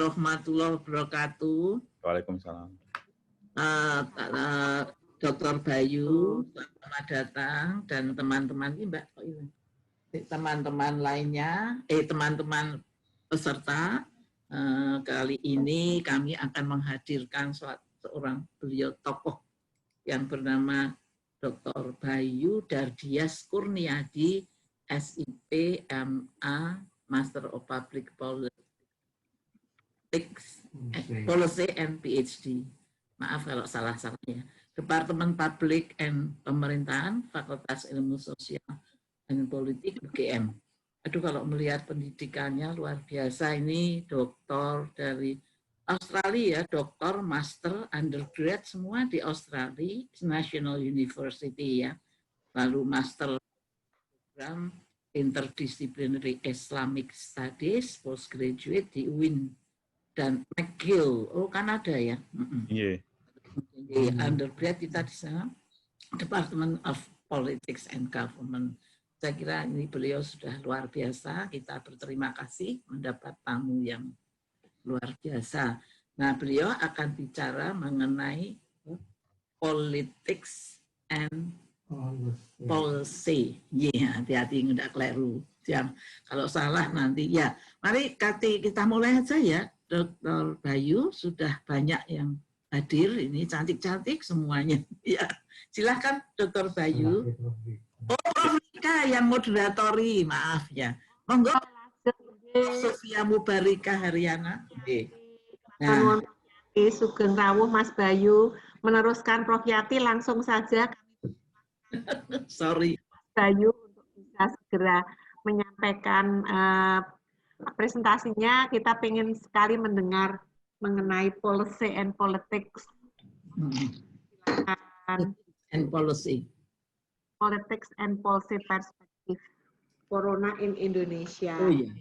warahmatullahi wabarakatuh. Waalaikumsalam. Dr. Bayu, selamat datang, dan teman-teman ini Mbak, teman-teman lainnya, teman-teman peserta. Kali ini kami akan menghadirkan seorang beliau tokoh yang bernama Dr. Bayu Dardias Kurniadi, SIP, MA, Master of Public Policy and PhD. Maaf kalau salah-salah ya. Departemen Public and Pemerintahan, Fakultas Ilmu Sosial dan Politik, UGM. Aduh, kalau melihat pendidikannya luar biasa. Ini doktor dari Australia, doktor, master, undergrad, semua di Australia, National University ya. Lalu master program Interdisciplinary Islamic Studies, postgraduate di UIN dan McGill, Kanada ya. Iya. Undergrad kita di sana, Department of Politics and Government. Saya kira ini beliau sudah luar biasa. Kita berterima kasih mendapat tamu yang luar biasa. Nah, beliau akan bicara mengenai politics and policy. Iya, hati-hati nggak keliru. Kalau salah nanti ya. Mari kita mulai aja ya. Dr. Bayu, sudah banyak yang hadir, ini cantik-cantik semuanya. Ya, silakan Dr. Bayu. Prof. Rika yang moderatori, maaf ya. Monggo, Sofia Mubarika Haryana. Nah, Sugeng Rawuh Mas Bayu, meneruskan Prof. Yati langsung saja. Sorry. Mas Bayu untuk bisa segera menyampaikan presentasinya. Kita ingin sekali mendengar mengenai policy and politics. And policy. Politics and policy perspektif Corona in Indonesia. Oh iya.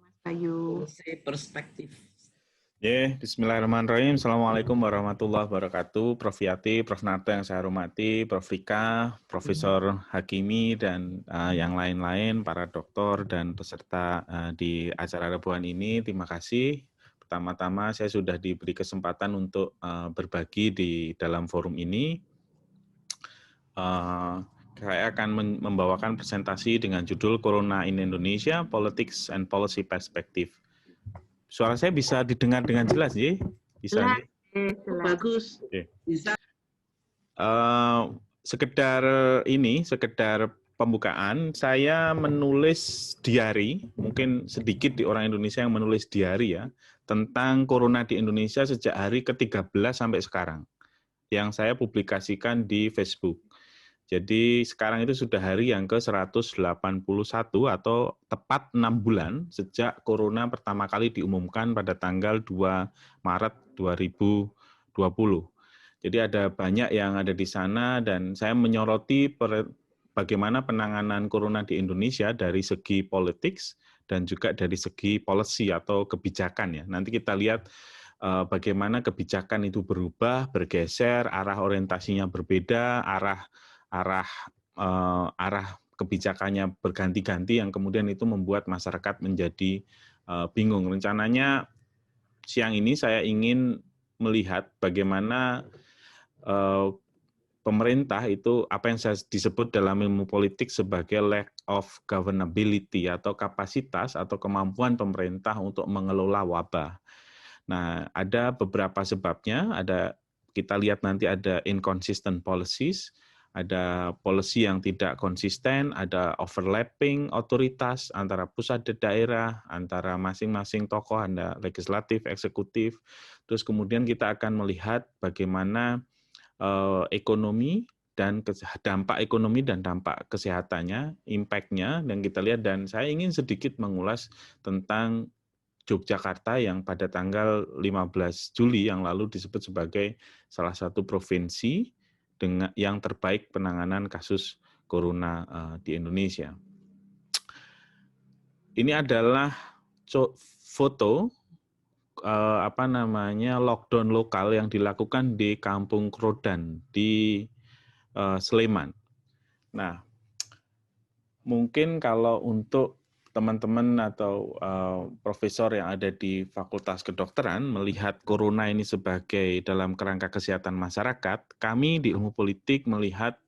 Mas Bayu. Policy perspektif. Bismillahirrahmanirrahim. Assalamualaikum warahmatullahi wabarakatuh. Prof. Yati, Prof. Narto yang saya hormati, Prof. Rika, Profesor Hakimi, dan yang lain-lain, para doktor dan peserta di acara rebuhan ini. Terima kasih. Pertama-tama saya sudah diberi kesempatan untuk berbagi di dalam forum ini. Saya akan membawakan presentasi dengan judul Corona in Indonesia, Politics and Policy Perspective. Suara saya bisa didengar dengan jelas, ya? Bisa, ya? Bagus. Oke. Bisa. Sekedar pembukaan, saya menulis diary, mungkin sedikit di orang Indonesia yang menulis diary ya, tentang Corona di Indonesia sejak hari ke-13 sampai sekarang, yang saya publikasikan di Facebook. Jadi sekarang itu sudah hari yang ke-181 atau tepat 6 bulan sejak Corona pertama kali diumumkan pada tanggal 2 Maret 2020. Jadi ada banyak yang ada di sana dan saya menyoroti bagaimana penanganan Corona di Indonesia dari segi politics dan juga dari segi policy atau kebijakan ya. Nanti kita lihat bagaimana kebijakan itu berubah, bergeser, arah orientasinya berbeda, arah kebijakannya berganti-ganti yang kemudian itu membuat masyarakat menjadi bingung. Rencananya siang ini saya ingin melihat bagaimana pemerintah itu apa yang saya disebut dalam ilmu politik sebagai lack of governability atau kapasitas atau kemampuan pemerintah untuk mengelola wabah. Nah, ada beberapa sebabnya, kita lihat nanti ada inconsistent policies, ada policy yang tidak konsisten, ada overlapping otoritas antara pusat dan daerah, antara masing-masing tokoh, ada legislatif, eksekutif. Terus kemudian kita akan melihat bagaimana ekonomi dan dampak ekonomi dan dampak kesehatannya, impact-nya, dan kita lihat, dan saya ingin sedikit mengulas tentang Yogyakarta yang pada tanggal 15 Juli yang lalu disebut sebagai salah satu provinsi yang terbaik penanganan kasus corona di Indonesia. Ini adalah foto lockdown lokal yang dilakukan di Kampung Krodan di Sleman. Nah, mungkin kalau untuk teman-teman atau profesor yang ada di Fakultas Kedokteran melihat corona ini sebagai dalam kerangka kesehatan masyarakat, kami di ilmu politik melihat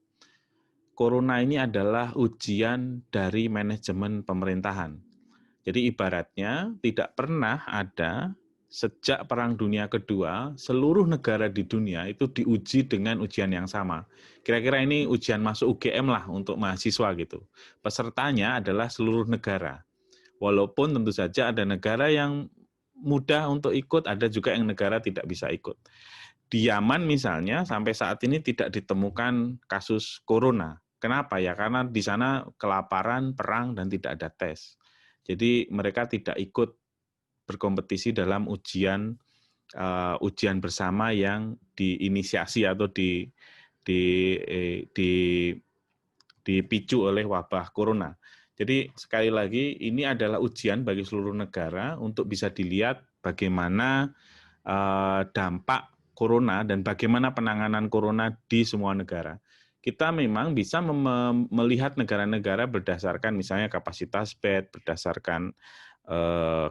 corona ini adalah ujian dari manajemen pemerintahan. Jadi ibaratnya tidak pernah ada sejak Perang Dunia Kedua, seluruh negara di dunia itu diuji dengan ujian yang sama. Kira-kira ini ujian masuk UGM lah untuk mahasiswa gitu. Pesertanya adalah seluruh negara. Walaupun tentu saja ada negara yang mudah untuk ikut, ada juga yang negara tidak bisa ikut. Di Yaman misalnya, sampai saat ini tidak ditemukan kasus corona. Kenapa ya? Karena di sana kelaparan, perang, dan tidak ada tes. Jadi mereka tidak ikut berkompetisi dalam ujian bersama yang diinisiasi atau dipicu oleh wabah corona. Jadi sekali lagi ini adalah ujian bagi seluruh negara untuk bisa dilihat bagaimana dampak corona dan bagaimana penanganan corona di semua negara. Kita memang bisa melihat negara-negara berdasarkan misalnya kapasitas bed, berdasarkan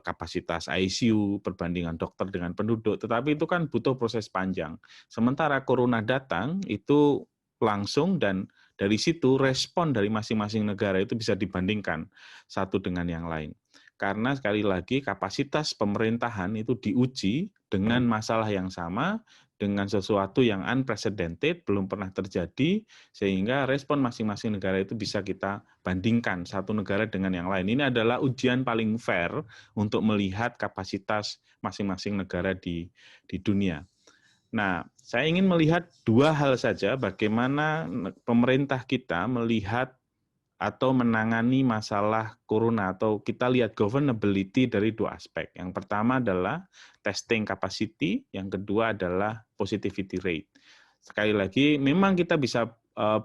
kapasitas ICU, perbandingan dokter dengan penduduk, tetapi itu kan butuh proses panjang. Sementara corona datang, itu langsung dan dari situ respon dari masing-masing negara itu bisa dibandingkan satu dengan yang lain. Karena sekali lagi kapasitas pemerintahan itu diuji dengan masalah yang sama, dengan sesuatu yang unprecedented, belum pernah terjadi, sehingga respon masing-masing negara itu bisa kita bandingkan satu negara dengan yang lain. Ini adalah ujian paling fair untuk melihat kapasitas masing-masing negara di dunia. Nah, saya ingin melihat dua hal saja bagaimana pemerintah kita melihat atau menangani masalah corona, atau kita lihat governability dari dua aspek. Yang pertama adalah testing capacity, yang kedua adalah positivity rate. Sekali lagi, memang kita bisa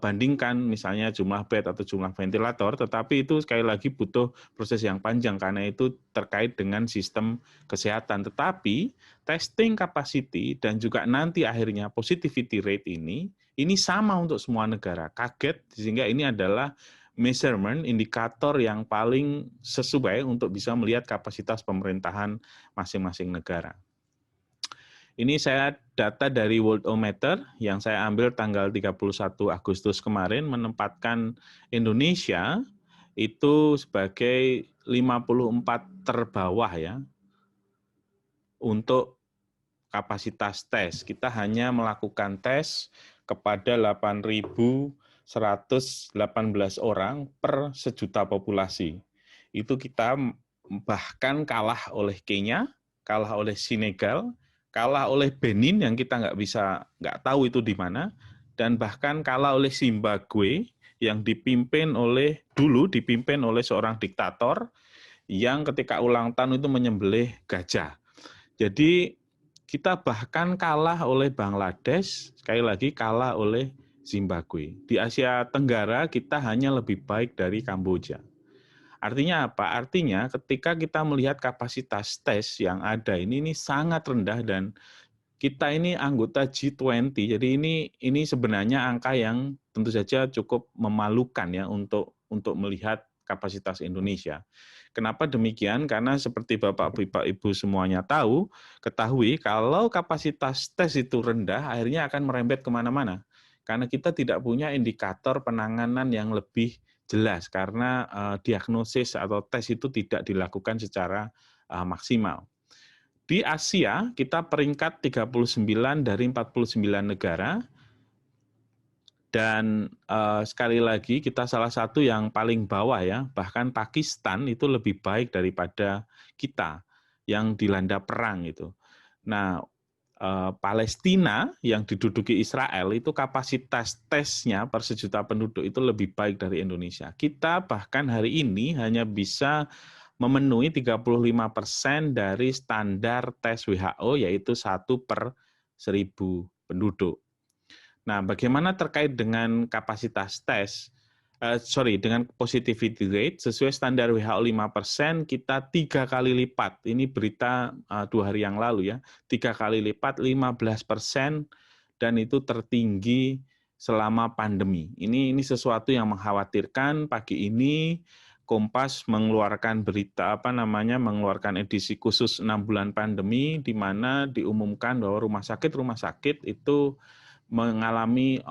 bandingkan misalnya jumlah bed atau jumlah ventilator, tetapi itu sekali lagi butuh proses yang panjang karena itu terkait dengan sistem kesehatan. Tetapi testing capacity dan juga nanti akhirnya positivity rate ini sama untuk semua negara. Kaget, sehingga ini adalah measurement, indikator yang paling sesuai untuk bisa melihat kapasitas pemerintahan masing-masing negara. Ini saya data dari Worldometer yang saya ambil tanggal 31 Agustus kemarin menempatkan Indonesia itu sebagai 54 terbawah ya untuk kapasitas tes. Kita hanya melakukan tes kepada 8.118 orang per sejuta populasi. Itu kita bahkan kalah oleh Kenya, kalah oleh Senegal, kalah oleh Benin yang kita nggak tahu itu di mana, dan bahkan kalah oleh Zimbabwe yang dipimpin oleh seorang diktator yang ketika ulang tahun itu menyembelih gajah. Jadi kita bahkan kalah oleh Bangladesh, sekali lagi kalah oleh Zimbabwe. Di Asia Tenggara kita hanya lebih baik dari Kamboja. Artinya apa? Artinya ketika kita melihat kapasitas tes yang ada ini sangat rendah dan kita ini anggota G20. Jadi ini sebenarnya angka yang tentu saja cukup memalukan ya untuk melihat kapasitas Indonesia. Kenapa demikian? Karena seperti Bapak Ibu semuanya ketahui kalau kapasitas tes itu rendah, akhirnya akan merembet kemana-mana. Karena kita tidak punya indikator penanganan yang lebih jelas, karena diagnosis atau tes itu tidak dilakukan secara maksimal. Di Asia, kita peringkat 39 dari 49 negara, dan sekali lagi kita salah satu yang paling bawah ya, bahkan Pakistan itu lebih baik daripada kita yang dilanda perang itu. Nah, Palestina yang diduduki Israel itu kapasitas tesnya per sejuta penduduk itu lebih baik dari Indonesia. Kita bahkan hari ini hanya bisa memenuhi 35% dari standar tes WHO, yaitu 1 per 1.000 penduduk. Nah, bagaimana terkait dengan kapasitas tes? Dengan positivity rate, sesuai standar WHO 5%, kita 3 kali lipat. Ini berita 2 hari yang lalu ya, 3 kali lipat 15%, dan itu tertinggi selama pandemi. Ini sesuatu yang mengkhawatirkan. Pagi ini Kompas mengeluarkan berita mengeluarkan edisi khusus 6 bulan pandemi di mana diumumkan bahwa rumah sakit itu mengalami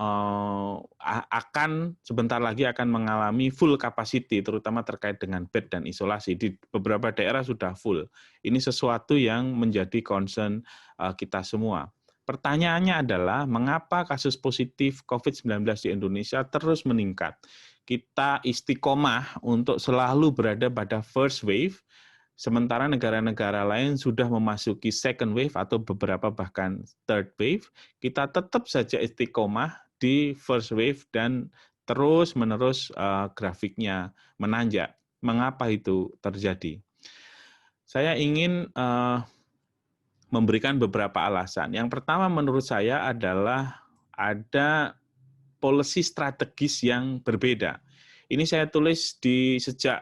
sebentar lagi akan mengalami full capacity, terutama terkait dengan bed dan isolasi. Di beberapa daerah sudah full. Ini sesuatu yang menjadi concern kita semua. Pertanyaannya adalah mengapa kasus positif COVID-19 di Indonesia terus meningkat? Kita istiqomah untuk selalu berada pada first wave, sementara negara-negara lain sudah memasuki second wave atau beberapa bahkan third wave, kita tetap saja istiqomah di first wave dan terus-menerus grafiknya menanjak. Mengapa itu terjadi? Saya ingin memberikan beberapa alasan. Yang pertama menurut saya adalah ada policy strategis yang berbeda. Ini saya tulis sejak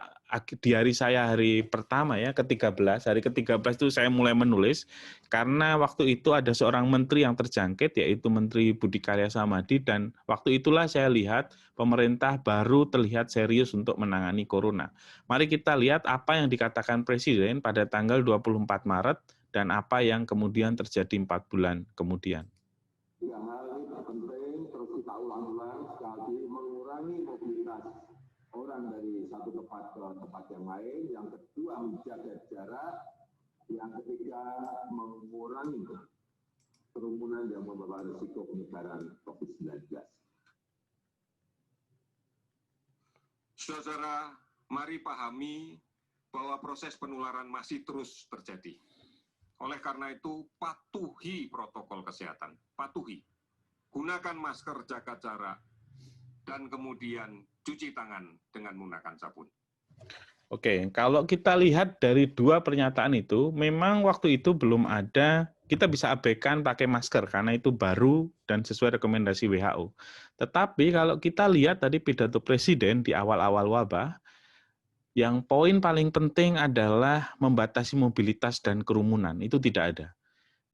di hari pertama ya, ke-13. Hari ke-13 itu saya mulai menulis, karena waktu itu ada seorang menteri yang terjangkit, yaitu Menteri Budi Karya Samadi, dan waktu itulah saya lihat pemerintah baru terlihat serius untuk menangani corona. Mari kita lihat apa yang dikatakan Presiden pada tanggal 24 Maret, dan apa yang kemudian terjadi 4 bulan kemudian. Tiga hal ini penting, terus kita ulang-ulang sekali lagi, mengurangi mobilitas orang dari satu tempat ke tempat yang lain. Yang kedua, menjaga jarak. Yang ketiga, mengurangi kerumunan yang membawa risiko penyebaran COVID-19. Saudara, mari pahami bahwa proses penularan masih terus terjadi. Oleh karena itu, patuhi protokol kesehatan, patuhi. Gunakan masker, jaga jarak, dan kemudian cuci tangan dengan menggunakan sabun. Oke, kalau kita lihat dari dua pernyataan itu, memang waktu itu belum ada, kita bisa abaikan pakai masker, karena itu baru dan sesuai rekomendasi WHO. Tetapi kalau kita lihat tadi pidato Presiden di awal-awal wabah, yang poin paling penting adalah membatasi mobilitas dan kerumunan. Itu tidak ada.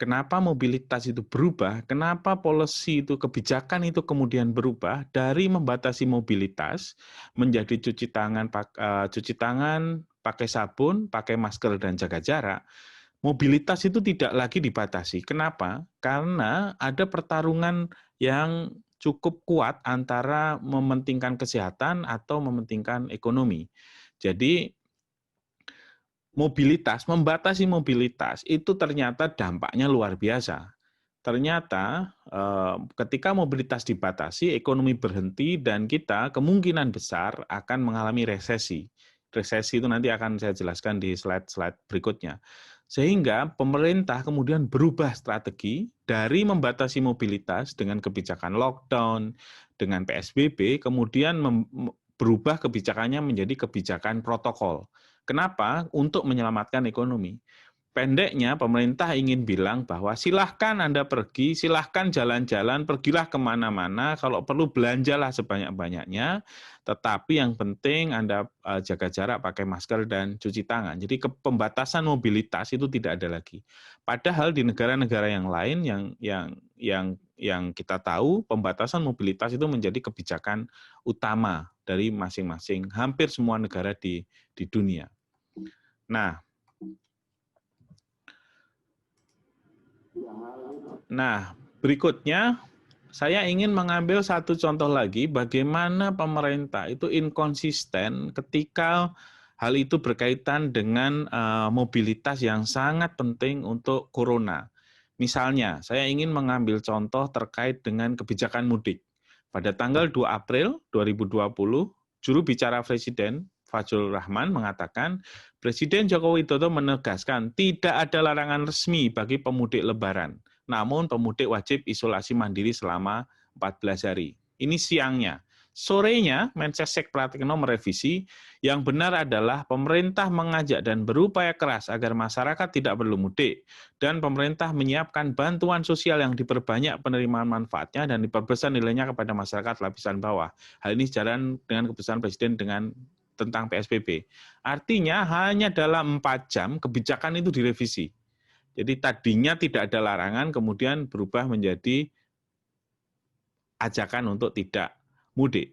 Kenapa mobilitas itu berubah? Kenapa policy itu, kebijakan itu kemudian berubah dari membatasi mobilitas menjadi cuci tangan, pakai sabun, pakai masker dan jaga jarak. Mobilitas itu tidak lagi dibatasi. Kenapa? Karena ada pertarungan yang cukup kuat antara mementingkan kesehatan atau mementingkan ekonomi. Jadi membatasi mobilitas itu ternyata dampaknya luar biasa. Ternyata ketika mobilitas dibatasi, ekonomi berhenti dan kita kemungkinan besar akan mengalami resesi. Resesi itu nanti akan saya jelaskan di slide-slide berikutnya. Sehingga pemerintah kemudian berubah strategi dari membatasi mobilitas dengan kebijakan lockdown, dengan PSBB, kemudian berubah kebijakannya menjadi kebijakan protokol. Kenapa? Untuk menyelamatkan ekonomi. Pendeknya, pemerintah ingin bilang bahwa silahkan Anda pergi, silahkan jalan-jalan, pergilah kemana-mana, kalau perlu belanjalah sebanyak-banyaknya, tetapi yang penting Anda jaga jarak, pakai masker, dan cuci tangan. Jadi pembatasan mobilitas itu tidak ada lagi. Padahal di negara-negara yang lain yang kita tahu, pembatasan mobilitas itu menjadi kebijakan utama dari masing-masing, hampir semua negara di dunia. Nah, berikutnya saya ingin mengambil satu contoh lagi bagaimana pemerintah itu inkonsisten ketika hal itu berkaitan dengan mobilitas yang sangat penting untuk corona. Misalnya, saya ingin mengambil contoh terkait dengan kebijakan mudik. Pada tanggal 2 April 2020, juru bicara Presiden Fajrul Rahman mengatakan, Presiden Joko Widodo menegaskan tidak ada larangan resmi bagi pemudik Lebaran, namun pemudik wajib isolasi mandiri selama 14 hari. Ini siangnya. Sorenya, Mensesnek Pratikno merevisi, yang benar adalah pemerintah mengajak dan berupaya keras agar masyarakat tidak perlu mudik, dan pemerintah menyiapkan bantuan sosial yang diperbanyak penerimaan manfaatnya dan diperbesar nilainya kepada masyarakat lapisan bawah. Hal ini sejalan dengan keputusan Presiden tentang PSBB. Artinya hanya dalam 4 jam kebijakan itu direvisi. Jadi tadinya tidak ada larangan, kemudian berubah menjadi ajakan untuk tidak mudik.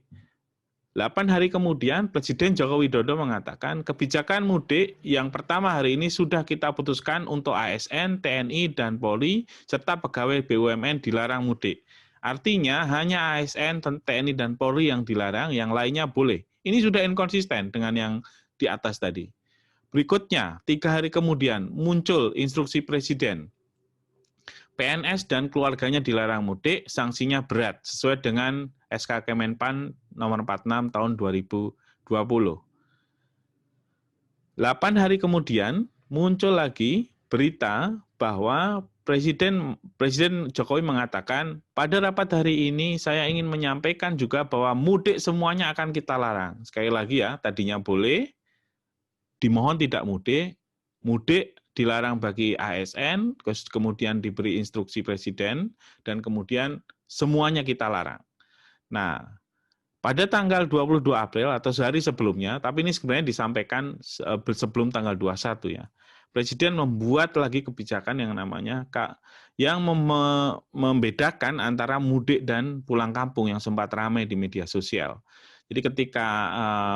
8 hari kemudian, Presiden Joko Widodo mengatakan kebijakan mudik yang pertama hari ini sudah kita putuskan untuk ASN, TNI, dan Polri, serta pegawai BUMN dilarang mudik. Artinya hanya ASN, TNI, dan Polri yang dilarang, yang lainnya boleh. Ini sudah inkonsisten dengan yang di atas tadi. Berikutnya, 3 hari kemudian muncul instruksi Presiden. PNS dan keluarganya dilarang mudik, sanksinya berat, sesuai dengan SK Kemenpan nomor 46 tahun 2020. 8 hari kemudian muncul lagi berita bahwa Presiden Jokowi mengatakan, pada rapat hari ini saya ingin menyampaikan juga bahwa mudik semuanya akan kita larang. Sekali lagi ya, tadinya boleh, dimohon tidak mudik, mudik dilarang bagi ASN, kemudian diberi instruksi Presiden, dan kemudian semuanya kita larang. Nah, pada tanggal 22 April atau sehari sebelumnya, tapi ini sebenarnya disampaikan sebelum tanggal 21 ya, Presiden membuat lagi kebijakan yang namanya yang membedakan antara mudik dan pulang kampung yang sempat ramai di media sosial. Jadi ketika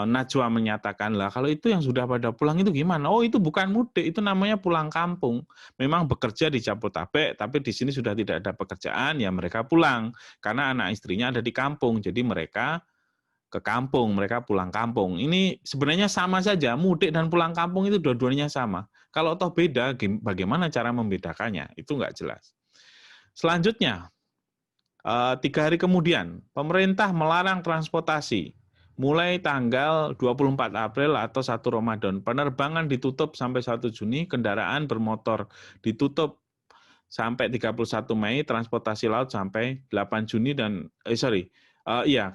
Najwa menyatakan, lah kalau itu yang sudah pada pulang itu gimana? Oh itu bukan mudik, itu namanya pulang kampung. Memang bekerja di Jabodetabek, tapi di sini sudah tidak ada pekerjaan, ya mereka pulang. Karena anak istrinya ada di kampung, jadi mereka ke kampung, mereka pulang kampung. Ini sebenarnya sama saja, mudik dan pulang kampung itu dua-duanya sama. Kalau toh beda, bagaimana cara membedakannya? Itu nggak jelas. Selanjutnya, 3 hari kemudian, pemerintah melarang transportasi. Mulai tanggal 24 April atau 1 Ramadan, penerbangan ditutup sampai 1 Juni, kendaraan bermotor ditutup sampai 31 Mei, transportasi laut sampai 8 Juni, dan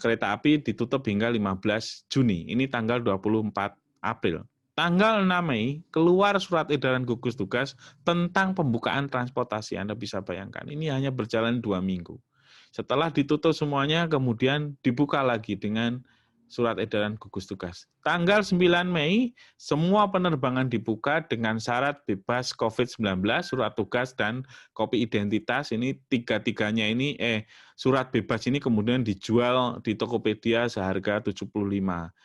kereta api ditutup hingga 15 Juni. Ini tanggal 24 April. Tanggal 6 Mei, keluar surat edaran gugus tugas tentang pembukaan transportasi. Anda bisa bayangkan, ini hanya berjalan 2 minggu. Setelah ditutup semuanya, kemudian dibuka lagi dengan surat edaran gugus tugas. Tanggal 9 Mei, semua penerbangan dibuka dengan syarat bebas COVID-19, surat tugas, dan kopi identitas. Ini tiga-tiganya ini, surat bebas ini kemudian dijual di Tokopedia seharga 75.000.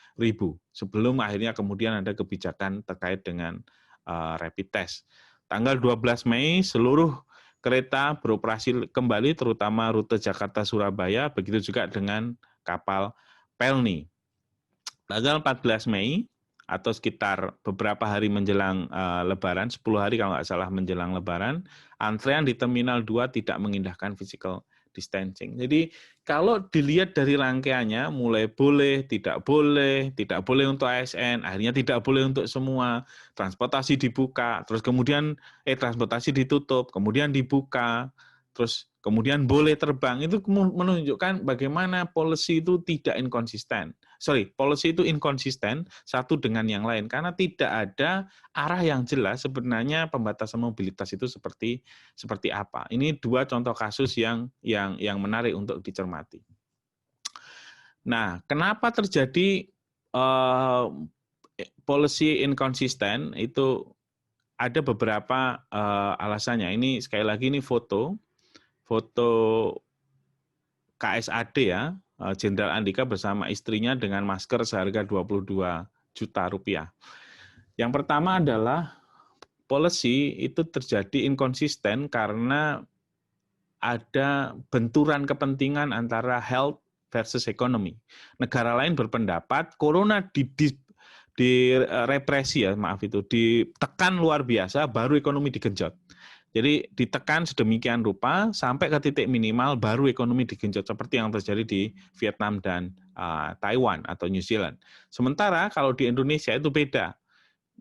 Sebelum akhirnya kemudian ada kebijakan terkait dengan rapid test. Tanggal 12 Mei, seluruh kereta beroperasi kembali, terutama rute Jakarta-Surabaya, begitu juga dengan kapal Pelni. Tanggal 14 Mei, atau sekitar beberapa hari menjelang Lebaran, 10 hari kalau nggak salah menjelang Lebaran, antrean di Terminal 2 tidak mengindahkan physical distancing. Jadi kalau dilihat dari rangkaiannya, mulai boleh untuk ASN, akhirnya tidak boleh untuk semua, transportasi dibuka, terus kemudian transportasi ditutup, kemudian dibuka, terus kemudian boleh terbang. Itu menunjukkan bagaimana policy itu tidak inkonsisten. Policy itu inkonsisten satu dengan yang lain, karena tidak ada arah yang jelas sebenarnya pembatasan mobilitas itu seperti apa. Ini 2 contoh kasus yang menarik untuk dicermati. Nah, kenapa terjadi policy inkonsisten? Itu ada beberapa alasannya. Ini sekali lagi ini foto KSAD ya, Jenderal Andika bersama istrinya dengan masker seharga 22 juta rupiah. Yang pertama adalah policy itu terjadi inkonsisten karena ada benturan kepentingan antara health versus ekonomi. Negara lain berpendapat corona direpresi ditekan luar biasa, baru ekonomi digenjot. Jadi ditekan sedemikian rupa sampai ke titik minimal baru ekonomi digenjot, seperti yang terjadi di Vietnam dan Taiwan atau New Zealand. Sementara kalau di Indonesia itu beda.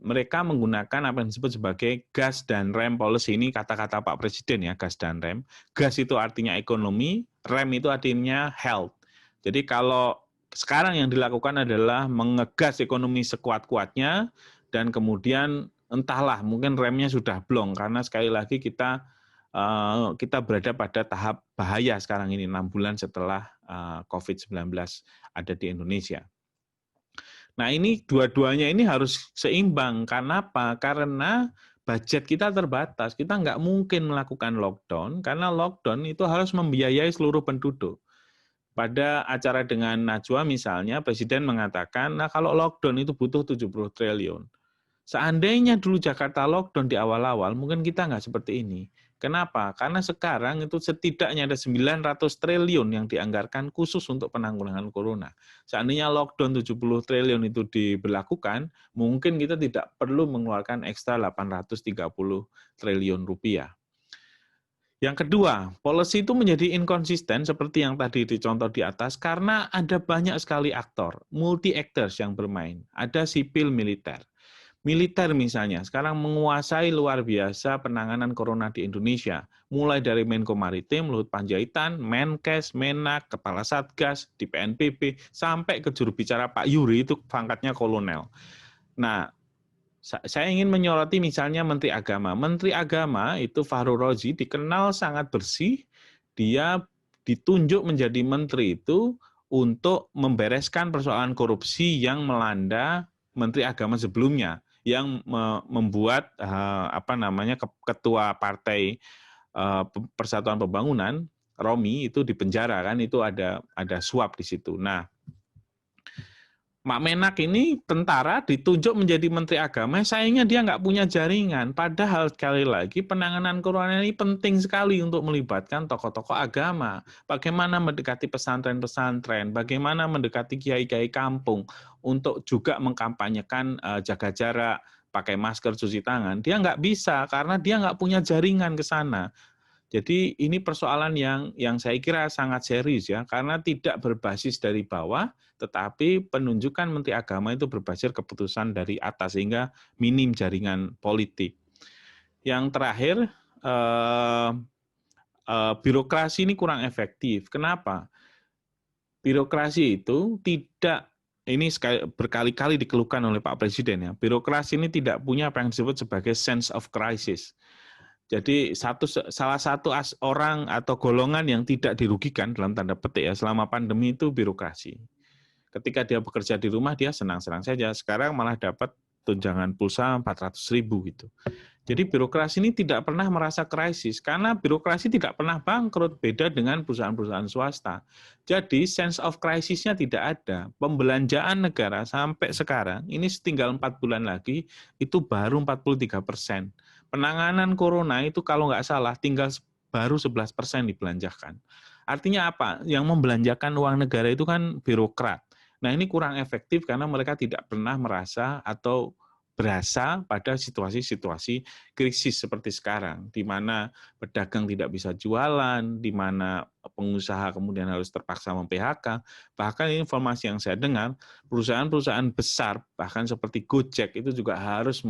Mereka menggunakan apa yang disebut sebagai gas dan rem policy. Ini kata-kata Pak Presiden ya, gas dan rem. Gas itu artinya ekonomi, rem itu artinya health. Jadi kalau sekarang yang dilakukan adalah mengegas ekonomi sekuat-kuatnya, dan kemudian entahlah, mungkin remnya sudah blong, karena sekali lagi kita berada pada tahap bahaya sekarang ini, 6 bulan setelah COVID-19 ada di Indonesia. Nah ini dua-duanya ini harus seimbang. Kenapa? Karena budget kita terbatas. Kita nggak mungkin melakukan lockdown, karena lockdown itu harus membiayai seluruh penduduk. Pada acara dengan Najwa misalnya, Presiden mengatakan, nah kalau lockdown itu butuh 70 triliun. Seandainya dulu Jakarta lockdown di awal-awal, mungkin kita nggak seperti ini. Kenapa? Karena sekarang itu setidaknya ada 900 triliun yang dianggarkan khusus untuk penanggulangan corona. Seandainya lockdown 70 triliun itu diberlakukan, mungkin kita tidak perlu mengeluarkan ekstra 830 triliun rupiah. Yang kedua, policy itu menjadi inkonsisten seperti yang tadi dicontoh di atas karena ada banyak sekali aktor, multi-actors yang bermain. Ada sipil militer. Militer misalnya, sekarang menguasai luar biasa penanganan corona di Indonesia. Mulai dari Menko Maritim, Luhut Panjaitan, Menkes, Menak, Kepala Satgas, di PNPB, sampai ke juru bicara Pak Yuri, itu pangkatnya kolonel. Nah, saya ingin menyoroti misalnya Menteri Agama. Menteri Agama itu Fahru Rozi dikenal sangat bersih, dia ditunjuk menjadi menteri itu untuk membereskan persoalan korupsi yang melanda Menteri Agama sebelumnya, yang membuat ketua Partai Persatuan Pembangunan Romi itu dipenjara kan, itu ada suap di situ. Nah, Mak Menak ini tentara ditunjuk menjadi Menteri Agama, sayangnya dia nggak punya jaringan. Padahal sekali lagi penanganan corona ini penting sekali untuk melibatkan tokoh-tokoh agama. Bagaimana mendekati pesantren-pesantren, bagaimana mendekati kiai-kiai kampung untuk juga mengkampanyekan jaga jarak, pakai masker, cuci tangan. Dia nggak bisa karena dia nggak punya jaringan ke sana. Jadi ini persoalan yang saya kira sangat serius ya, karena tidak berbasis dari bawah, tetapi penunjukan Menteri Agama itu berbasis keputusan dari atas, sehingga minim jaringan politik. Yang terakhir, birokrasi ini kurang efektif. Kenapa? Birokrasi itu tidak, ini berkali-kali dikeluhkan oleh Pak Presiden ya, birokrasi ini tidak punya apa yang disebut sebagai sense of crisis. Jadi salah satu orang atau golongan yang tidak dirugikan dalam tanda petik ya selama pandemi itu birokrasi. Ketika dia bekerja di rumah dia senang-senang saja. Sekarang malah dapat tunjangan pulsa 400.000 gitu. Jadi birokrasi ini tidak pernah merasa krisis karena birokrasi tidak pernah bangkrut, beda dengan perusahaan-perusahaan swasta. Jadi sense of crisis-nya tidak ada. Pembelanjaan negara sampai sekarang ini tinggal 4 bulan lagi itu baru 43%. Penanganan corona itu kalau nggak salah tinggal baru 11% dibelanjakan. Artinya apa? Yang membelanjakan uang negara itu kan birokrat. Nah ini kurang efektif karena mereka tidak pernah merasa atau berasa pada situasi-situasi krisis seperti sekarang, di mana pedagang tidak bisa jualan, di mana pengusaha kemudian harus terpaksa mem-PHK. Bahkan informasi yang saya dengar, perusahaan-perusahaan besar, bahkan seperti Gojek, itu juga harus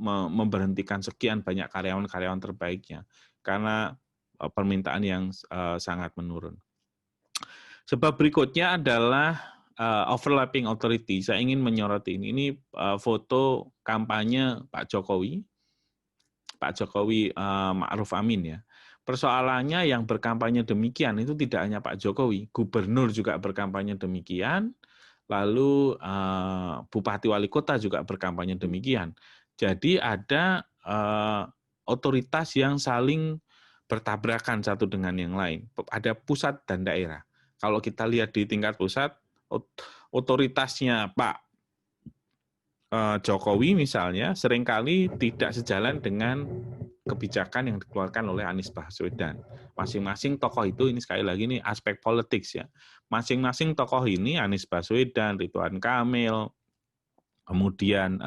memberhentikan sekian banyak karyawan-karyawan terbaiknya, karena permintaan yang sangat menurun. Sebab berikutnya adalah overlapping authority. Saya ingin menyoroti ini. Ini foto kampanye Pak Jokowi Ma'ruf Amin ya. Persoalannya yang berkampanye demikian itu tidak hanya Pak Jokowi, gubernur juga berkampanye demikian, lalu bupati wali kota juga berkampanye demikian. Jadi ada otoritas yang saling bertabrakan satu dengan yang lain. Ada pusat dan daerah. Kalau kita lihat di tingkat pusat, otoritasnya Pak Jokowi misalnya seringkali tidak sejalan dengan kebijakan yang dikeluarkan oleh Anies Baswedan. Masing-masing tokoh itu, ini sekali lagi ini aspek politik ya. Masing-masing tokoh ini, Anies Baswedan, Ridwan Kamil, kemudian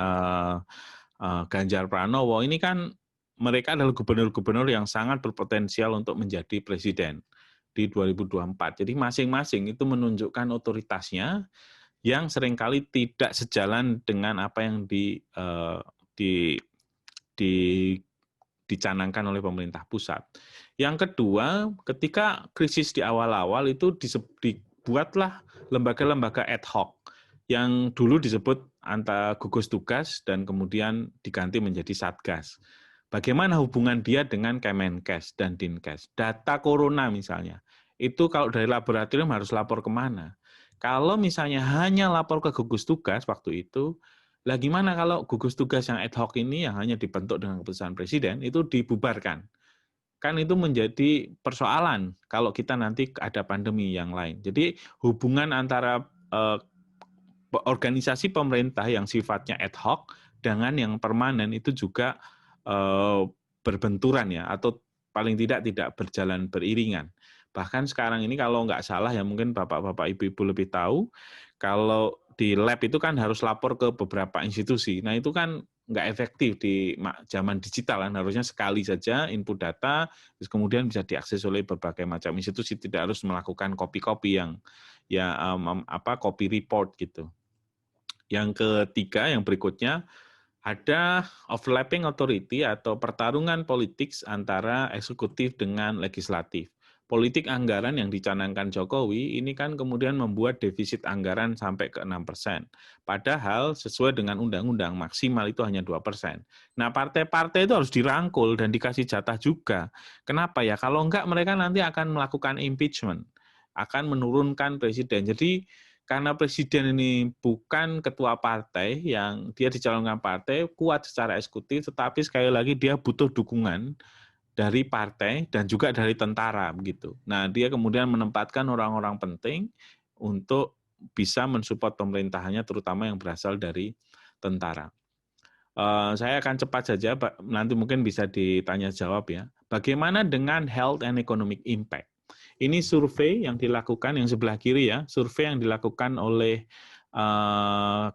Ganjar Pranowo, ini kan mereka adalah gubernur-gubernur yang sangat berpotensial untuk menjadi presiden di 2024. Jadi masing-masing itu menunjukkan otoritasnya yang seringkali tidak sejalan dengan apa yang dicanangkan oleh pemerintah pusat. Yang kedua, ketika krisis di awal-awal itu dibuatlah lembaga-lembaga ad hoc yang dulu disebut antara gugus tugas dan kemudian diganti menjadi satgas. Bagaimana hubungan dia dengan Kemenkes dan Dinkes? Data corona misalnya, itu kalau dari laboratorium harus lapor kemana? Kalau misalnya hanya lapor ke gugus tugas waktu itu, lah gimana kalau gugus tugas yang ad hoc ini yang hanya dibentuk dengan keputusan presiden, itu dibubarkan? kan itu menjadi persoalan kalau kita nanti ada pandemi yang lain. Jadi hubungan antara organisasi pemerintah yang sifatnya ad hoc dengan yang permanen itu juga berbenturan ya, atau paling tidak berjalan beriringan. Bahkan sekarang ini kalau nggak salah ya, mungkin bapak-bapak, ibu-ibu lebih tahu, kalau di lab itu kan harus lapor ke beberapa institusi. Nah itu kan nggak efektif di zaman digital kan, harusnya sekali saja input data, terus kemudian bisa diakses oleh berbagai macam institusi, tidak harus melakukan copy-copy yang copy report gitu. Yang ketiga, yang berikutnya, ada overlapping authority atau pertarungan politik antara eksekutif dengan legislatif. Politik anggaran yang dicanangkan Jokowi ini kan kemudian membuat defisit anggaran sampai ke 6%. Padahal sesuai dengan undang-undang maksimal itu hanya 2%. Nah, partai-partai itu harus dirangkul dan dikasih jatah juga. Kenapa ya? Kalau enggak mereka nanti akan melakukan impeachment, akan menurunkan presiden. Jadi karena presiden ini bukan ketua partai yang dia dicalonkan partai, kuat secara eksekutif, tetapi sekali lagi dia butuh dukungan dari partai dan juga dari tentara begitu. Nah, dia kemudian menempatkan orang-orang penting untuk bisa mensupport pemerintahannya, terutama yang berasal dari tentara. Saya akan cepat saja, nanti mungkin bisa ditanya jawab ya. Bagaimana dengan health and economic impact? Ini survei yang dilakukan, yang sebelah kiri ya, survei yang dilakukan oleh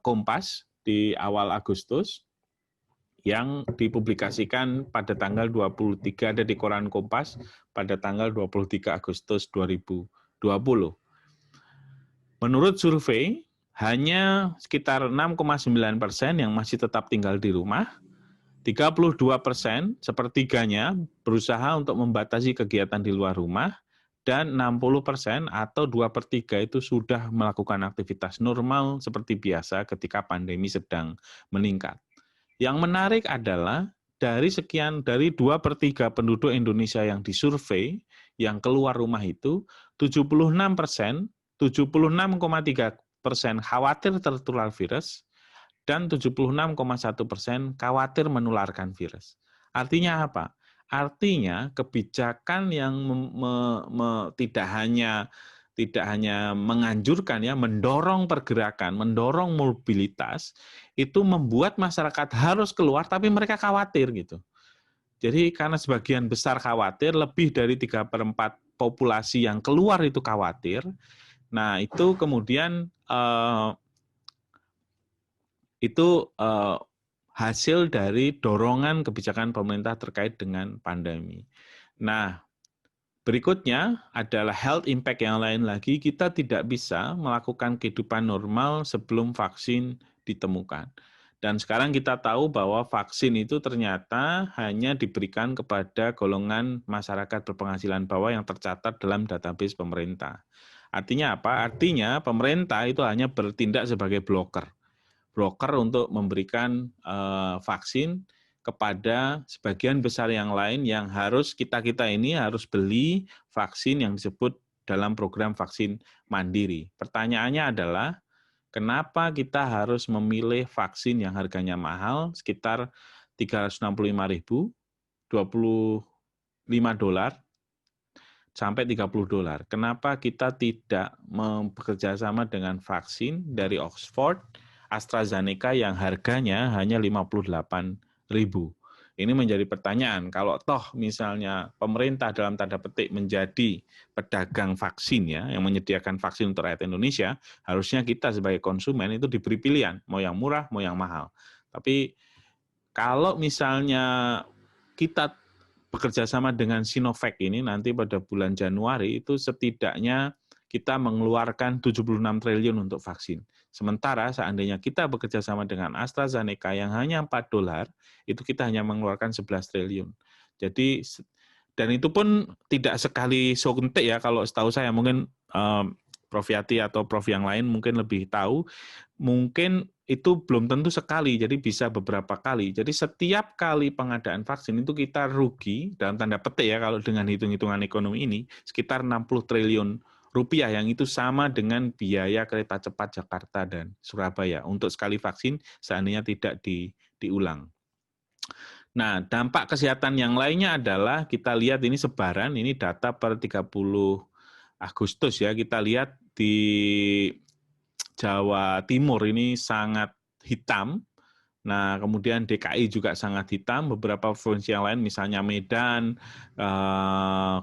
Kompas di awal Agustus, yang dipublikasikan pada tanggal 23, ada di koran Kompas, pada tanggal 23 Agustus 2020. Menurut survei, hanya sekitar 6,9% yang masih tetap tinggal di rumah, 32%, sepertiganya, berusaha untuk membatasi kegiatan di luar rumah, dan 60% atau 2/3 itu sudah melakukan aktivitas normal seperti biasa ketika pandemi sedang meningkat. Yang menarik adalah dari 2/3 penduduk Indonesia yang disurvei, yang keluar rumah itu, 76,3% khawatir tertular virus, dan 76,1% khawatir menularkan virus. Artinya apa? Artinya kebijakan yang tidak hanya menganjurkan ya, mendorong pergerakan, mendorong mobilitas, itu membuat masyarakat harus keluar, tapi mereka khawatir gitu. Jadi karena sebagian besar khawatir, lebih dari 3/4 populasi yang keluar itu khawatir. Nah itu kemudian hasil dari dorongan kebijakan pemerintah terkait dengan pandemi. Nah, berikutnya adalah health impact yang lain lagi. Kita tidak bisa melakukan kehidupan normal sebelum vaksin ditemukan. Dan sekarang kita tahu bahwa vaksin itu ternyata hanya diberikan kepada golongan masyarakat berpenghasilan bawah yang tercatat dalam database pemerintah. Artinya apa? Artinya pemerintah itu hanya bertindak sebagai broker untuk memberikan vaksin kepada sebagian besar yang lain yang harus kita ini harus beli vaksin yang disebut dalam program vaksin mandiri. Pertanyaannya adalah, kenapa kita harus memilih vaksin yang harganya mahal, sekitar $365.000, $25 sampai $30. Kenapa kita tidak bekerja sama dengan vaksin dari Oxford, AstraZeneca yang harganya hanya $58.000. Ini menjadi pertanyaan, kalau toh misalnya pemerintah dalam tanda petik menjadi pedagang vaksin ya, yang menyediakan vaksin untuk rakyat Indonesia, harusnya kita sebagai konsumen itu diberi pilihan, mau yang murah, mau yang mahal. Tapi kalau misalnya kita bekerja sama dengan Sinovac ini nanti pada bulan Januari itu setidaknya kita mengeluarkan 76 triliun untuk vaksin. Sementara seandainya kita bekerja sama dengan AstraZeneca yang hanya $4, itu kita hanya mengeluarkan 11 triliun. Jadi, dan itu pun tidak sekali suntik ya, kalau setahu saya mungkin Prof. Yati atau Prof. yang lain mungkin lebih tahu, mungkin itu belum tentu sekali, jadi bisa beberapa kali. Jadi setiap kali pengadaan vaksin itu kita rugi, dalam tanda petik ya, kalau dengan hitung-hitungan ekonomi ini, sekitar 60 triliun rupiah, yang itu sama dengan biaya kereta cepat Jakarta dan Surabaya untuk sekali vaksin seandainya tidak diulang. Nah, dampak kesehatan yang lainnya adalah kita lihat ini sebaran, ini data per 30 Agustus ya, kita lihat di Jawa Timur ini sangat hitam. Nah, kemudian DKI juga sangat hitam, beberapa provinsi yang lain misalnya Medan,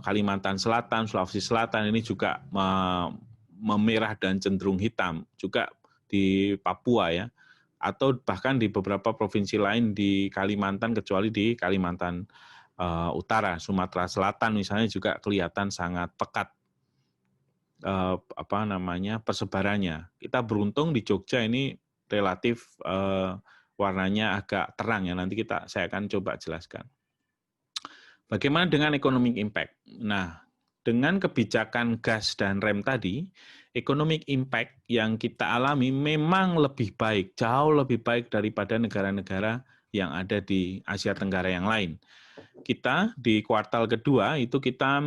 Kalimantan Selatan, Sulawesi Selatan ini juga memerah dan cenderung hitam, juga di Papua ya, atau bahkan di beberapa provinsi lain di Kalimantan, kecuali di Kalimantan Utara, Sumatera Selatan misalnya juga kelihatan sangat pekat persebarannya. Kita beruntung di Jogja ini relatif warnanya agak terang ya, nanti saya akan coba jelaskan. Bagaimana dengan economic impact? Nah, dengan kebijakan gas dan rem tadi, economic impact yang kita alami memang lebih baik, jauh lebih baik daripada negara-negara yang ada di Asia Tenggara yang lain. Kita di kuartal kedua itu kita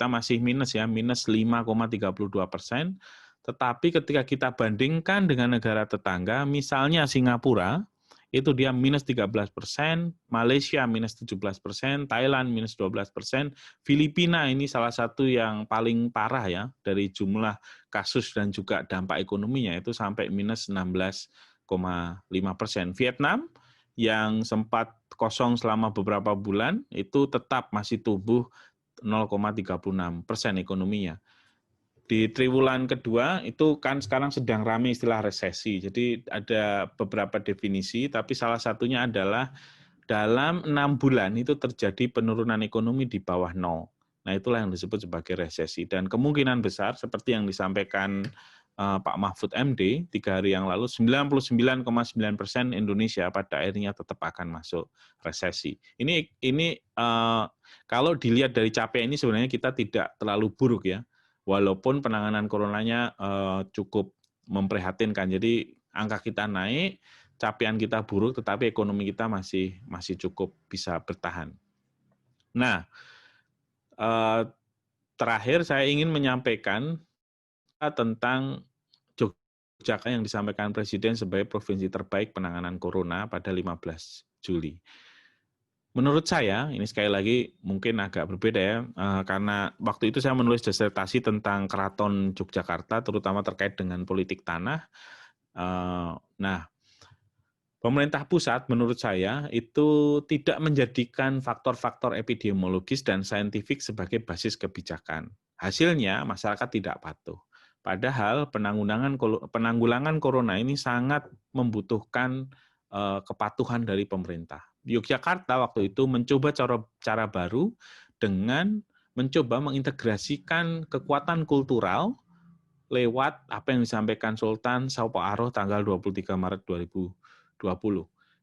masih minus ya, minus 5,32%. Tetapi ketika kita bandingkan dengan negara tetangga, misalnya Singapura, itu dia minus 13%, Malaysia minus 17%, Thailand minus 12%, Filipina ini salah satu yang paling parah ya, dari jumlah kasus dan juga dampak ekonominya itu sampai minus 16,5%. Vietnam yang sempat kosong selama beberapa bulan, itu tetap masih tumbuh 0,36% ekonominya. Di triwulan kedua itu kan sekarang sedang ramai istilah resesi. Jadi ada beberapa definisi, tapi salah satunya adalah dalam 6 bulan itu terjadi penurunan ekonomi di bawah 0. Nah itulah yang disebut sebagai resesi. Dan kemungkinan besar seperti yang disampaikan Pak Mahfud MD 3 hari yang lalu, 99,9% Indonesia pada akhirnya tetap akan masuk resesi. Ini kalau dilihat dari capaian ini sebenarnya kita tidak terlalu buruk ya. Walaupun penanganan coronanya cukup memprihatinkan. Jadi angka kita naik, capaian kita buruk, tetapi ekonomi kita masih cukup bisa bertahan. Nah, terakhir saya ingin menyampaikan tentang Jogja yang disampaikan Presiden sebagai provinsi terbaik penanganan corona pada 15 Juli. Menurut saya, ini sekali lagi mungkin agak berbeda ya, karena waktu itu saya menulis disertasi tentang Keraton Yogyakarta, terutama terkait dengan politik tanah. Nah, pemerintah pusat menurut saya itu tidak menjadikan faktor-faktor epidemiologis dan saintifik sebagai basis kebijakan. Hasilnya, masyarakat tidak patuh. Padahal penanggulangan corona ini sangat membutuhkan kepatuhan dari pemerintah. Yogyakarta waktu itu mencoba cara baru dengan mencoba mengintegrasikan kekuatan kultural lewat apa yang disampaikan Sultan Saupoaro tanggal 23 Maret 2020.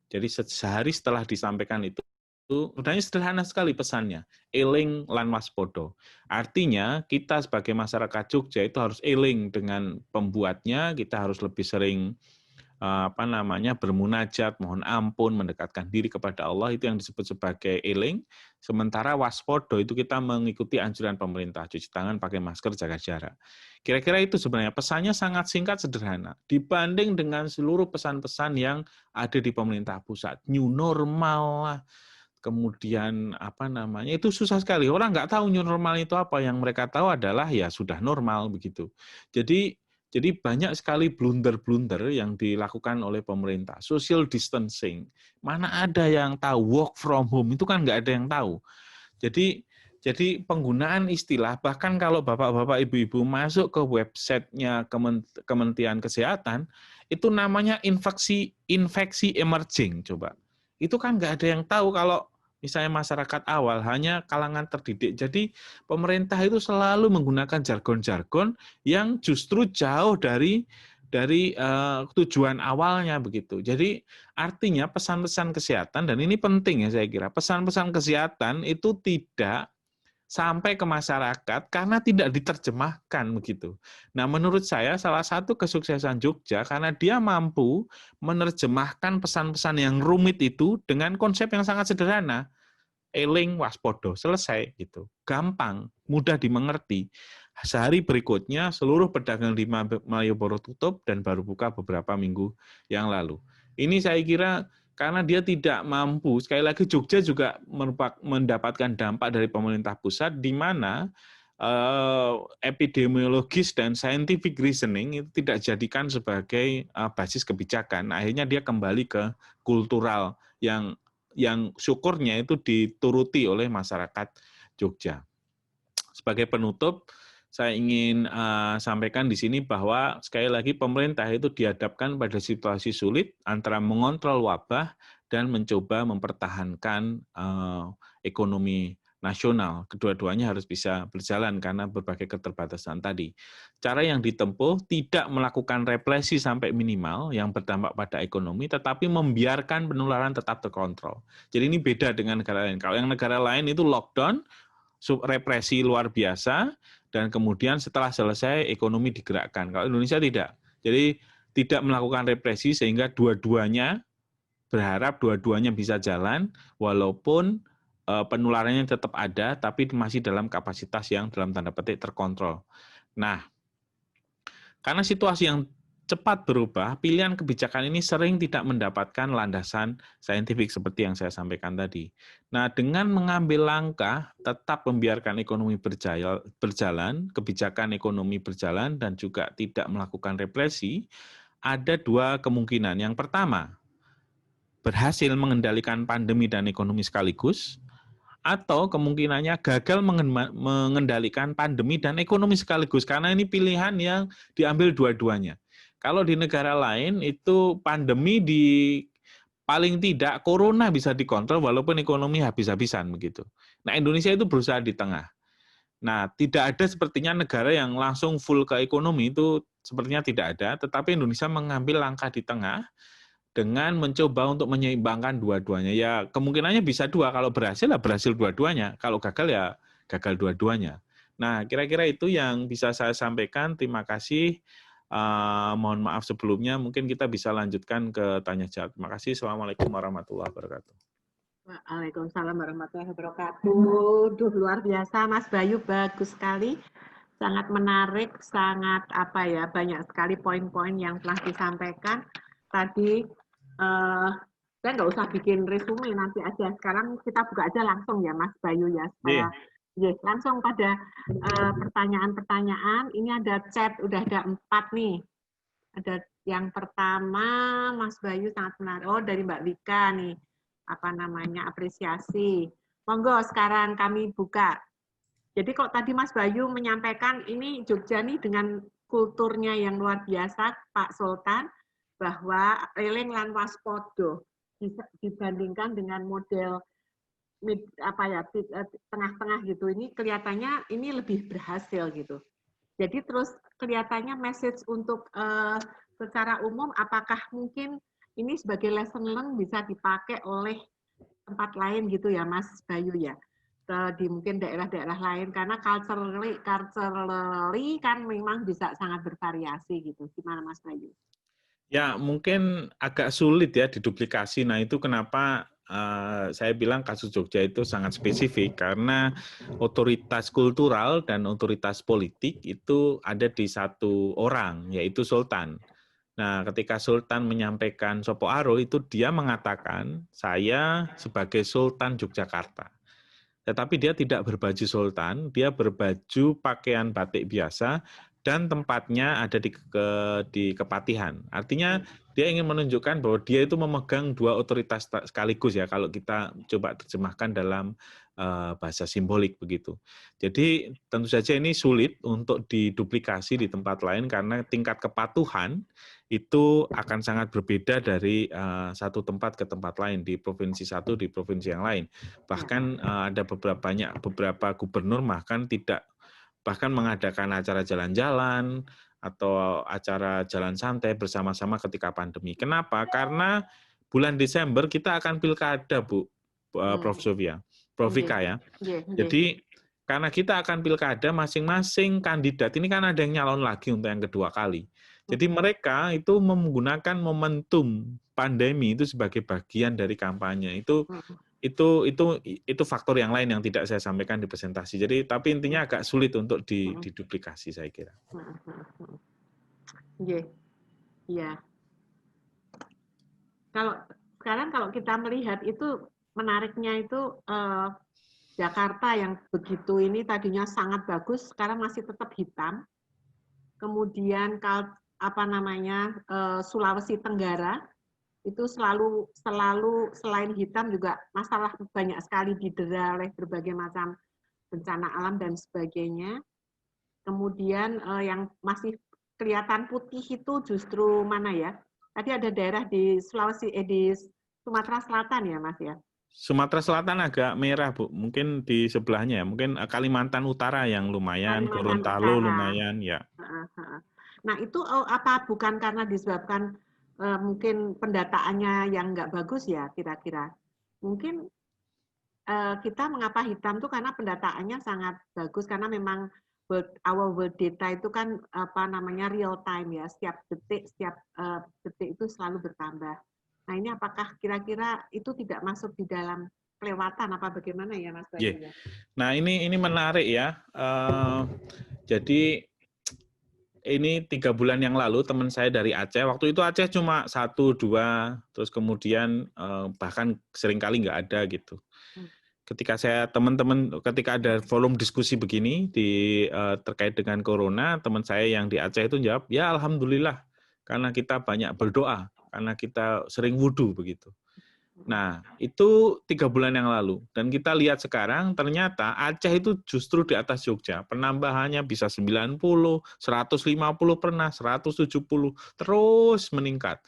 Jadi sehari setelah disampaikan itu, sebenarnya sederhana sekali pesannya, eling lan waspada. Artinya kita sebagai masyarakat Jogja itu harus eling dengan pembuatnya, kita harus lebih sering bermunajat, mohon ampun, mendekatkan diri kepada Allah, itu yang disebut sebagai eling. Sementara waspada itu kita mengikuti anjuran pemerintah, cuci tangan, pakai masker, jaga jarak. Kira-kira itu sebenarnya pesannya sangat singkat, sederhana. Dibanding dengan seluruh pesan-pesan yang ada di pemerintah pusat, new normal lah, kemudian itu susah sekali. Orang nggak tahu new normal itu apa, yang mereka tahu adalah ya sudah normal begitu. Jadi banyak sekali blunder-blunder yang dilakukan oleh pemerintah. Social distancing, mana ada yang tahu, work from home, itu kan nggak ada yang tahu. Jadi penggunaan istilah, bahkan kalau bapak-bapak, ibu-ibu masuk ke websitenya Kementerian Kesehatan, itu namanya infeksi emerging, coba. Itu kan nggak ada yang tahu kalau misalnya masyarakat awal, hanya kalangan terdidik. Jadi pemerintah itu selalu menggunakan jargon-jargon yang justru jauh dari tujuan awalnya begitu. Jadi artinya pesan-pesan kesehatan, dan ini penting ya saya kira, pesan-pesan kesehatan itu tidak sampai ke masyarakat karena tidak diterjemahkan begitu. Nah, menurut saya salah satu kesuksesan Jogja karena dia mampu menerjemahkan pesan-pesan yang rumit itu dengan konsep yang sangat sederhana. Eling waspada, selesai gitu. Gampang, mudah dimengerti. Sehari berikutnya seluruh pedagang di Malioboro tutup dan baru buka beberapa minggu yang lalu. Ini saya kira karena dia tidak mampu. Sekali lagi Jogja juga mendapatkan dampak dari pemerintah pusat di mana epidemiologis dan scientific reasoning itu tidak jadikan sebagai basis kebijakan. Akhirnya dia kembali ke kultural yang syukurnya itu dituruti oleh masyarakat Jogja. Sebagai penutup, saya ingin sampaikan di sini bahwa sekali lagi pemerintah itu dihadapkan pada situasi sulit antara mengontrol wabah dan mencoba mempertahankan ekonomi nasional. Kedua-duanya harus bisa berjalan karena berbagai keterbatasan tadi. Cara yang ditempuh tidak melakukan represi sampai minimal yang berdampak pada ekonomi, tetapi membiarkan penularan tetap terkontrol. Jadi ini beda dengan negara lain. Kalau yang negara lain itu lockdown, represi luar biasa, dan kemudian setelah selesai ekonomi digerakkan. Kalau Indonesia tidak. Jadi tidak melakukan represi sehingga dua-duanya berharap dua-duanya bisa jalan walaupun penularannya tetap ada tapi masih dalam kapasitas yang dalam tanda petik terkontrol. Nah, karena situasi yang cepat berubah, pilihan kebijakan ini sering tidak mendapatkan landasan saintifik seperti yang saya sampaikan tadi. Nah, dengan mengambil langkah tetap membiarkan ekonomi berjalan, kebijakan ekonomi berjalan, dan juga tidak melakukan represi, ada dua kemungkinan. Yang pertama, berhasil mengendalikan pandemi dan ekonomi sekaligus, atau kemungkinannya gagal mengendalikan pandemi dan ekonomi sekaligus, karena ini pilihan yang diambil dua-duanya. Kalau di negara lain itu pandemi paling tidak corona bisa dikontrol walaupun ekonomi habis-habisan begitu. Nah, Indonesia itu berusaha di tengah. Nah, tidak ada sepertinya negara yang langsung full ke ekonomi, itu sepertinya tidak ada, tetapi Indonesia mengambil langkah di tengah dengan mencoba untuk menyeimbangkan dua-duanya. Ya, kemungkinannya bisa dua, kalau berhasil ya berhasil dua-duanya, kalau gagal ya gagal dua-duanya. Nah, kira-kira itu yang bisa saya sampaikan. Terima kasih. Mohon maaf sebelumnya, mungkin kita bisa lanjutkan ke tanya jawab. Terima kasih. Assalamualaikum warahmatullahi wabarakatuh. Waalaikumsalam warahmatullahi wabarakatuh. Duh, luar biasa Mas Bayu, bagus sekali. Sangat menarik, sangat banyak sekali poin-poin yang telah disampaikan. Tadi saya nggak usah bikin resume nanti aja. Sekarang kita buka aja langsung ya Mas Bayu ya, supaya langsung pada pertanyaan-pertanyaan. Ini ada chat, udah ada 4 nih. Ada yang pertama, Mas Bayu sangat menarik. Oh, dari Mbak Wika nih, apresiasi. Monggo sekarang kami buka. Jadi kok tadi Mas Bayu menyampaikan ini Jogja nih dengan kulturnya yang luar biasa, Pak Sultan, bahwa eling lan waspodo dibandingkan dengan model tengah-tengah gitu, ini kelihatannya ini lebih berhasil gitu. Jadi terus kelihatannya message untuk secara umum, apakah mungkin ini sebagai lesson learn bisa dipakai oleh tempat lain gitu ya Mas Bayu ya, di mungkin daerah-daerah lain, karena culturally kan memang bisa sangat bervariasi gitu. Gimana Mas Bayu? Ya, mungkin agak sulit ya diduplikasi. Nah, itu kenapa saya bilang kasus Jogja itu sangat spesifik, karena otoritas kultural dan otoritas politik itu ada di satu orang, yaitu Sultan. Nah, ketika Sultan menyampaikan Sopo Aro, itu dia mengatakan, saya sebagai Sultan Yogyakarta. Tetapi dia tidak berbaju Sultan, dia berbaju pakaian batik biasa, dan tempatnya ada di Kepatihan. Artinya dia ingin menunjukkan bahwa dia itu memegang dua otoritas sekaligus ya, kalau kita coba terjemahkan dalam bahasa simbolik begitu. Jadi tentu saja ini sulit untuk diduplikasi di tempat lain karena tingkat kepatuhan itu akan sangat berbeda dari satu tempat ke tempat lain, di provinsi satu di provinsi yang lain. Bahkan ada beberapa gubernur bahkan mengadakan acara jalan-jalan atau acara jalan santai bersama-sama ketika pandemi. Kenapa? Karena bulan Desember kita akan pilkada, Bu, Prof. Sofia, Prof. Vika ya. Jadi karena kita akan pilkada, masing-masing kandidat ini kan ada yang nyalon lagi untuk yang kedua kali. Jadi mereka itu menggunakan momentum pandemi itu sebagai bagian dari kampanye. Itu faktor yang lain yang tidak saya sampaikan di presentasi. Jadi tapi intinya agak sulit untuk diduplikasi saya kira. Iya. Kalau sekarang kalau kita melihat itu menariknya itu Jakarta yang begitu ini tadinya sangat bagus, sekarang masih tetap hitam. Kemudian Sulawesi Tenggara itu selalu selain hitam juga masalah banyak sekali didera oleh berbagai macam bencana alam dan sebagainya. Kemudian yang masih kelihatan putih itu justru mana ya? Tadi ada daerah di di Sumatera Selatan ya, Mas ya? Sumatera Selatan agak merah, Bu. Mungkin di sebelahnya ya. Mungkin Kalimantan Utara yang lumayan, Gorontalo lumayan, ya. Nah, itu apa bukan karena disebabkan mungkin pendataannya yang nggak bagus ya, kira-kira? Mungkin kita mengapa hitam tuh karena pendataannya sangat bagus, karena memang world data itu kan real time ya, setiap detik itu selalu bertambah. Nah, ini apakah kira-kira itu tidak masuk di dalam kelewatan apa bagaimana ya, Mas Bayu? Yeah. Nah, ini menarik ya. Jadi ini 3 bulan yang lalu teman saya dari Aceh, waktu itu Aceh cuma 1, 2, terus kemudian bahkan seringkali nggak ada gitu. Ketika ketika ada forum diskusi begini terkait dengan corona, teman saya yang di Aceh itu jawab, ya alhamdulillah, karena kita banyak berdoa, karena kita sering wudhu begitu. Nah, itu 3 bulan yang lalu. Dan kita lihat sekarang, ternyata Aceh itu justru di atas Jogja. Penambahannya bisa 90, 150 pernah, 170, terus meningkat.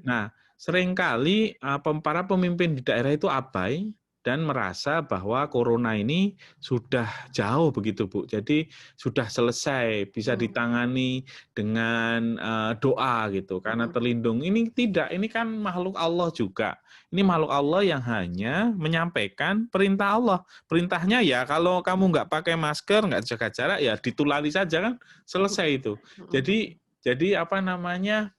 Nah, seringkali para pemimpin di daerah itu abai dan merasa bahwa corona ini sudah jauh begitu, Bu. Jadi sudah selesai, bisa ditangani dengan doa gitu, karena terlindung. Ini tidak, ini kan makhluk Allah juga. Ini makhluk Allah yang hanya menyampaikan perintah Allah. Perintahnya ya kalau kamu nggak pakai masker, nggak jaga jarak, ya ditulari saja kan, selesai itu. Jadi apa namanya,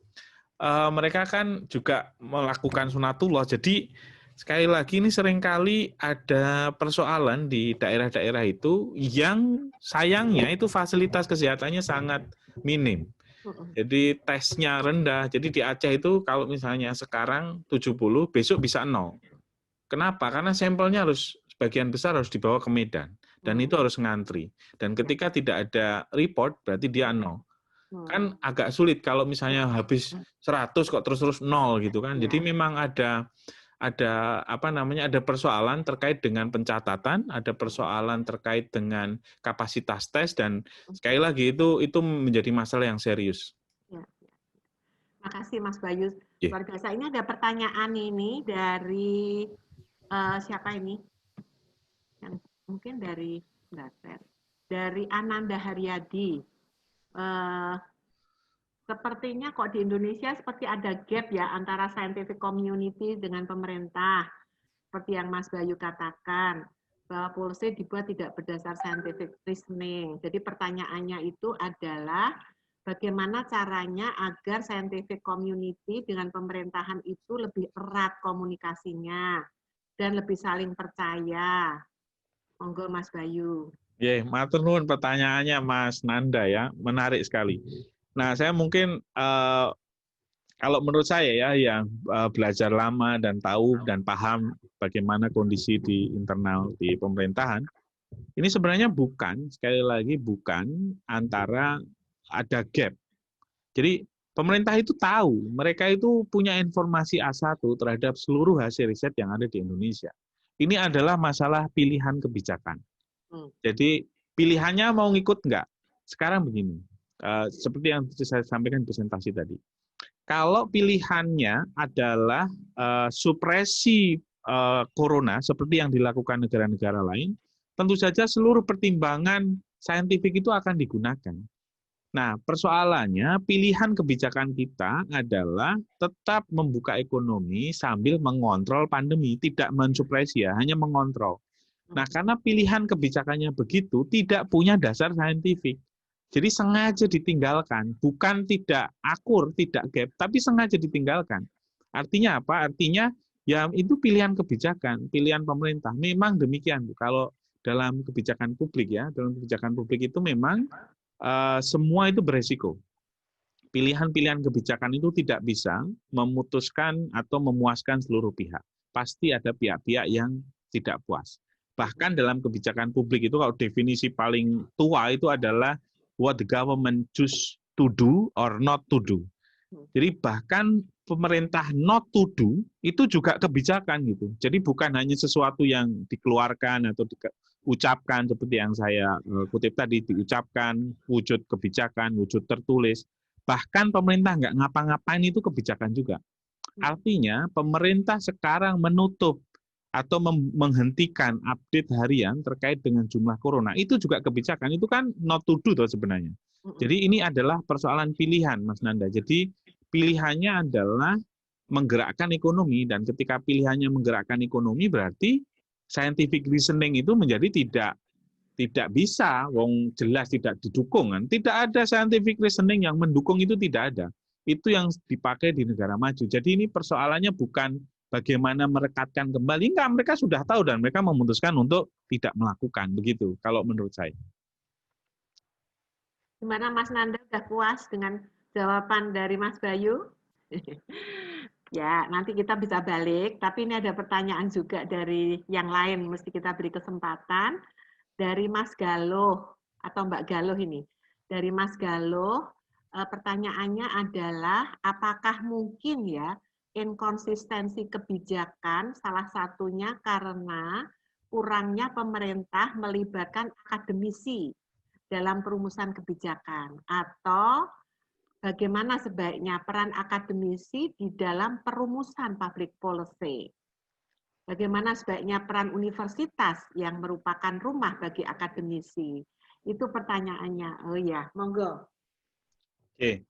mereka kan juga melakukan sunatullah. Jadi sekali lagi ini seringkali ada persoalan di daerah-daerah itu yang sayangnya itu fasilitas kesehatannya sangat minim. Jadi tesnya rendah. Jadi di Aceh itu kalau misalnya sekarang 70, besok bisa 0. Kenapa? Karena sampelnya sebagian besar harus dibawa ke Medan. Dan itu harus ngantri. Dan ketika tidak ada report, berarti dia 0. Kan agak sulit kalau misalnya habis 100 kok terus-terus 0 gitu kan. Jadi memang ada persoalan terkait dengan pencatatan, ada persoalan terkait dengan kapasitas tes, dan sekali lagi itu menjadi masalah yang serius. Terima kasih Mas Bayu. Luar biasa. Ini ada pertanyaan ini dari siapa ini? Yang mungkin dari Ananda Haryadi. Sepertinya kok di Indonesia seperti ada gap ya antara scientific community dengan pemerintah. Seperti yang Mas Bayu katakan, bahwa policy dibuat tidak berdasar scientific reasoning. Jadi pertanyaannya itu adalah bagaimana caranya agar scientific community dengan pemerintahan itu lebih erat komunikasinya dan lebih saling percaya. Monggo Mas Bayu. Matur nuwun pertanyaannya Mas Nanda ya, menarik sekali. Nah, saya mungkin kalau menurut saya ya yang belajar lama dan tahu dan paham bagaimana kondisi di internal di pemerintahan, ini sebenarnya sekali lagi bukan antara ada gap. Jadi pemerintah itu tahu, mereka itu punya informasi A1 terhadap seluruh hasil riset yang ada di Indonesia. Ini adalah masalah pilihan kebijakan. Jadi pilihannya mau ngikut enggak? Sekarang begini, seperti yang saya sampaikan di presentasi tadi. Kalau pilihannya adalah supresi corona seperti yang dilakukan negara-negara lain, tentu saja seluruh pertimbangan saintifik itu akan digunakan. Nah, persoalannya pilihan kebijakan kita adalah tetap membuka ekonomi sambil mengontrol pandemi, tidak mensupresi ya, hanya mengontrol. Nah, karena pilihan kebijakannya begitu, tidak punya dasar saintifik. Jadi sengaja ditinggalkan, bukan tidak akur, tidak gap, tapi sengaja ditinggalkan. Artinya apa? Artinya ya itu pilihan kebijakan, pilihan pemerintah. Memang demikian, Bu. Kalau dalam kebijakan publik ya, dalam kebijakan publik itu memang semua itu beresiko. pilihan-pilihan kebijakan itu tidak bisa memutuskan atau memuaskan seluruh pihak. Pasti ada pihak-pihak yang tidak puas. Bahkan dalam kebijakan publik itu kalau definisi paling tua itu adalah what the government choose to do or not to do. Jadi bahkan pemerintah not to do itu juga kebijakan gitu. Jadi bukan hanya sesuatu yang dikeluarkan atau diucapkan seperti yang saya kutip tadi, diucapkan, wujud kebijakan, wujud tertulis. Bahkan pemerintah nggak ngapa-ngapain itu kebijakan juga. Artinya pemerintah sekarang menutup atau menghentikan update harian terkait dengan jumlah corona. Itu juga kebijakan, itu kan not to do toh sebenarnya. Jadi ini adalah persoalan pilihan, Mas Nanda. Jadi pilihannya adalah menggerakkan ekonomi, dan ketika pilihannya menggerakkan ekonomi berarti scientific reasoning itu menjadi tidak bisa, wong jelas tidak didukung kan. Tidak ada scientific reasoning yang mendukung, itu tidak ada. Itu yang dipakai di negara maju. Jadi ini persoalannya bukan bagaimana merekatkan kembali, enggak, mereka sudah tahu dan mereka memutuskan untuk tidak melakukan, begitu kalau menurut saya. Gimana Mas Nanda, sudah puas dengan jawaban dari Mas Bayu? Ya, nanti kita bisa balik, tapi ini ada pertanyaan juga dari yang lain, mesti kita beri kesempatan. Dari Mas Galuh, atau Mbak Galuh ini. Dari Mas Galuh, pertanyaannya adalah, apakah mungkin ya, inkonsistensi kebijakan salah satunya karena kurangnya pemerintah melibatkan akademisi dalam perumusan kebijakan, atau bagaimana sebaiknya peran akademisi di dalam perumusan public policy. Bagaimana sebaiknya peran universitas yang merupakan rumah bagi akademisi. Itu pertanyaannya. Oh ya, monggo. Oke.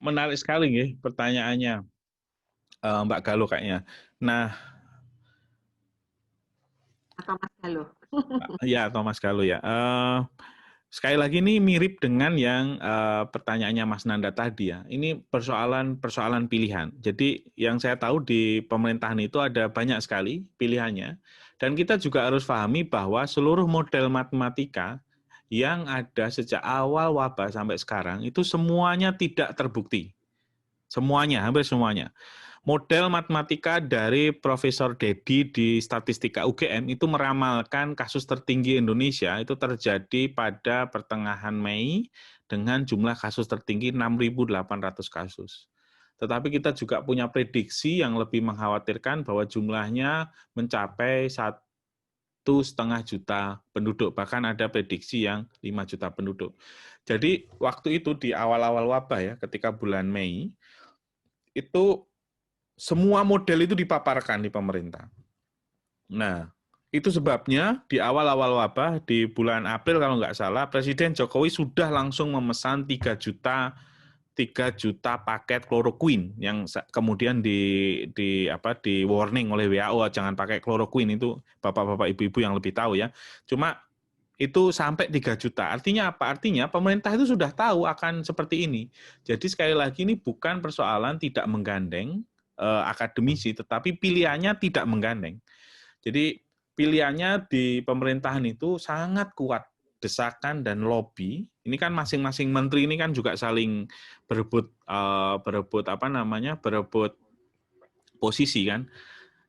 Menarik sekali ya pertanyaannya, Mbak Galuh kayaknya. Nah, atau Mas Galuh. Ya, atau Mas Galuh ya. Sekali lagi ini mirip dengan yang pertanyaannya Mas Nanda tadi ya. Ini persoalan pilihan. Jadi yang saya tahu di pemerintahan itu ada banyak sekali pilihannya. Dan kita juga harus pahami bahwa seluruh model matematika yang ada sejak awal wabah sampai sekarang itu semuanya tidak terbukti. Semuanya, hampir semuanya. Model matematika dari Profesor Dedi di Statistika UGM itu meramalkan kasus tertinggi Indonesia itu terjadi pada pertengahan Mei dengan jumlah kasus tertinggi 6.800 kasus. Tetapi kita juga punya prediksi yang lebih mengkhawatirkan bahwa jumlahnya mencapai 1,5 juta penduduk, bahkan ada prediksi yang 5 juta penduduk. Jadi waktu itu di awal-awal wabah ya, ketika bulan Mei, itu semua model itu dipaparkan di pemerintah. Nah, itu sebabnya di awal-awal wabah, di bulan April kalau nggak salah, Presiden Jokowi sudah langsung memesan 3 juta paket kloroquine yang kemudian di warning oleh WHO, jangan pakai kloroquine, itu bapak-bapak ibu-ibu yang lebih tahu ya. Cuma itu sampai 3 juta. Artinya apa? Artinya pemerintah itu sudah tahu akan seperti ini. Jadi sekali lagi ini bukan persoalan tidak menggandeng akademisi, tetapi pilihannya tidak menggandeng. Jadi pilihannya di pemerintahan itu sangat kuat, desakan dan lobby. Ini kan masing-masing menteri ini kan juga saling berebut posisi kan.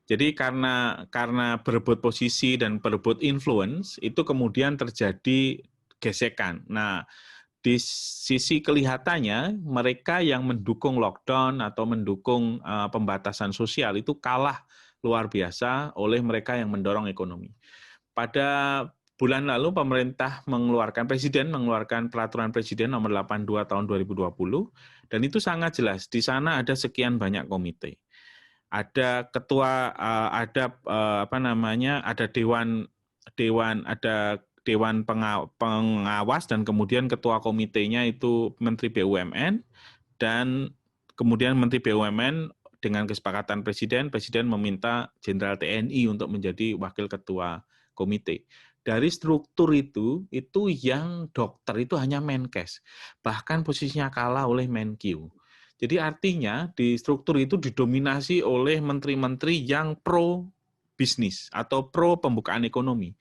Jadi karena berebut posisi dan berebut influence, itu kemudian terjadi gesekan. Nah, di sisi kelihatannya mereka yang mendukung lockdown atau mendukung pembatasan sosial itu kalah luar biasa oleh mereka yang mendorong ekonomi. Pada bulan lalu Presiden mengeluarkan peraturan Presiden nomor 82 tahun 2020, dan itu sangat jelas. Di sana ada sekian banyak komite. Ada ketua, ada dewan pengawas, dan kemudian ketua komitenya itu Menteri BUMN, dan kemudian Menteri BUMN dengan kesepakatan Presiden meminta Jenderal TNI untuk menjadi wakil ketua komite. Dari struktur itu yang dokter itu hanya Menkes, bahkan posisinya kalah oleh Menkyu. Jadi artinya di struktur itu didominasi oleh menteri-menteri yang pro bisnis atau pro pembukaan ekonomi.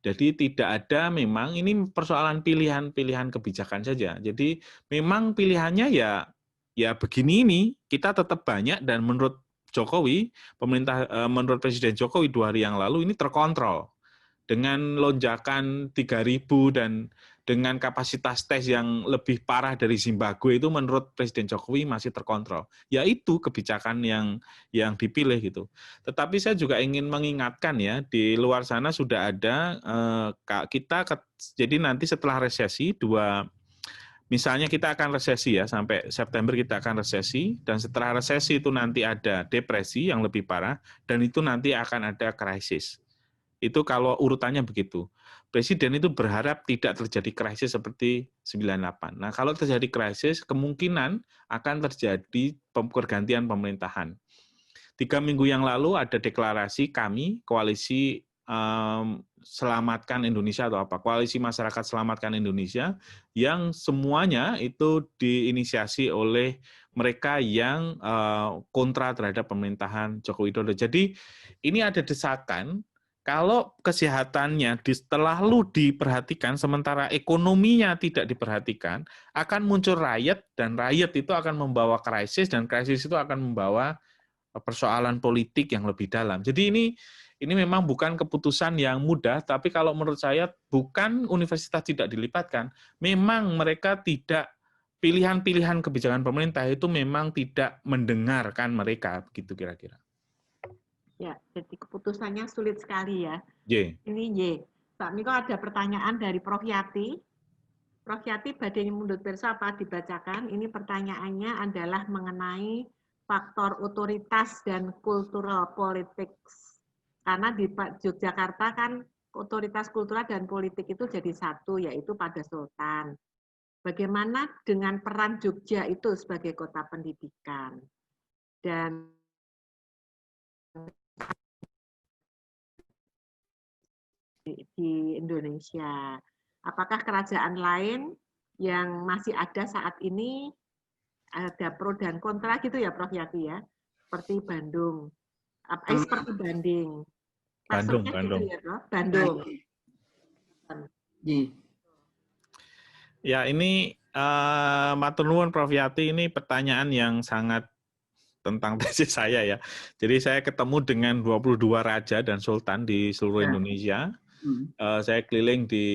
Jadi tidak ada, memang ini persoalan pilihan kebijakan saja. Jadi memang pilihannya ya begini, ini kita tetap banyak, dan menurut Jokowi, menurut Presiden Jokowi 2 hari yang lalu ini terkontrol. Dengan lonjakan 3.000 dan dengan kapasitas tes yang lebih parah dari Zimbabwe, itu menurut Presiden Jokowi masih terkontrol. Yaitu kebijakan yang dipilih gitu. Tetapi saya juga ingin mengingatkan ya, di luar sana sudah ada jadi nanti setelah resesi misalnya kita akan resesi ya, sampai September kita akan resesi, dan setelah resesi itu nanti ada depresi yang lebih parah, dan itu nanti akan ada krisis. Itu kalau urutannya begitu. Presiden itu berharap tidak terjadi krisis seperti 98. Nah, kalau terjadi krisis, kemungkinan akan terjadi pergantian pemerintahan. 3 minggu yang lalu ada deklarasi kami, koalisi Selamatkan Indonesia atau apa, Koalisi Masyarakat Selamatkan Indonesia, yang semuanya itu diinisiasi oleh mereka yang kontra terhadap pemerintahan Joko Widodo. Jadi ini ada desakan, kalau kesehatannya terlalu diperhatikan, sementara ekonominya tidak diperhatikan, akan muncul riot, dan riot itu akan membawa krisis, dan krisis itu akan membawa persoalan politik yang lebih dalam. Jadi ini memang bukan keputusan yang mudah, tapi kalau menurut saya bukan universitas tidak dilibatkan, memang mereka tidak, pilihan-pilihan kebijakan pemerintah itu memang tidak mendengarkan mereka, begitu kira-kira. Ya, jadi keputusannya sulit sekali ya. Y. Ini Y. Pak Miko ada pertanyaan dari Prof. Yati. Prof. Yati, badai mundut persa apa dibacakan? Ini pertanyaannya adalah mengenai faktor otoritas dan cultural politics. Karena di Yogyakarta kan otoritas kultural dan politik itu jadi satu, yaitu pada Sultan. Bagaimana dengan peran Jogja itu sebagai kota pendidikan? Dan di Indonesia. Apakah kerajaan lain yang masih ada saat ini ada pro dan kontra gitu ya Prof. Yati ya? Seperti Bandung. Seperti Bandung. Bandung. Gitu ya, Prof? Bandung. Ya, ini matur nuwun Prof. Yati, ini pertanyaan yang sangat tentang tesis saya ya. Jadi saya ketemu dengan 22 raja dan sultan di seluruh Indonesia. Saya keliling di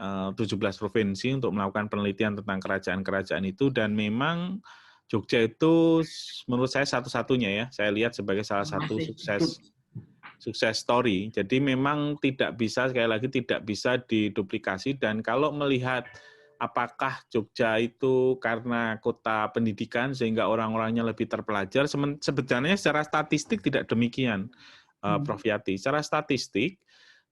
17 provinsi untuk melakukan penelitian tentang kerajaan-kerajaan itu, dan memang Jogja itu menurut saya satu-satunya ya. Saya lihat sebagai salah satu sukses story. Jadi memang tidak bisa, sekali lagi tidak bisa diduplikasi, dan kalau melihat apakah Jogja itu karena kota pendidikan sehingga orang-orangnya lebih terpelajar, sebenarnya secara statistik tidak demikian, Prof. Yati. Secara statistik,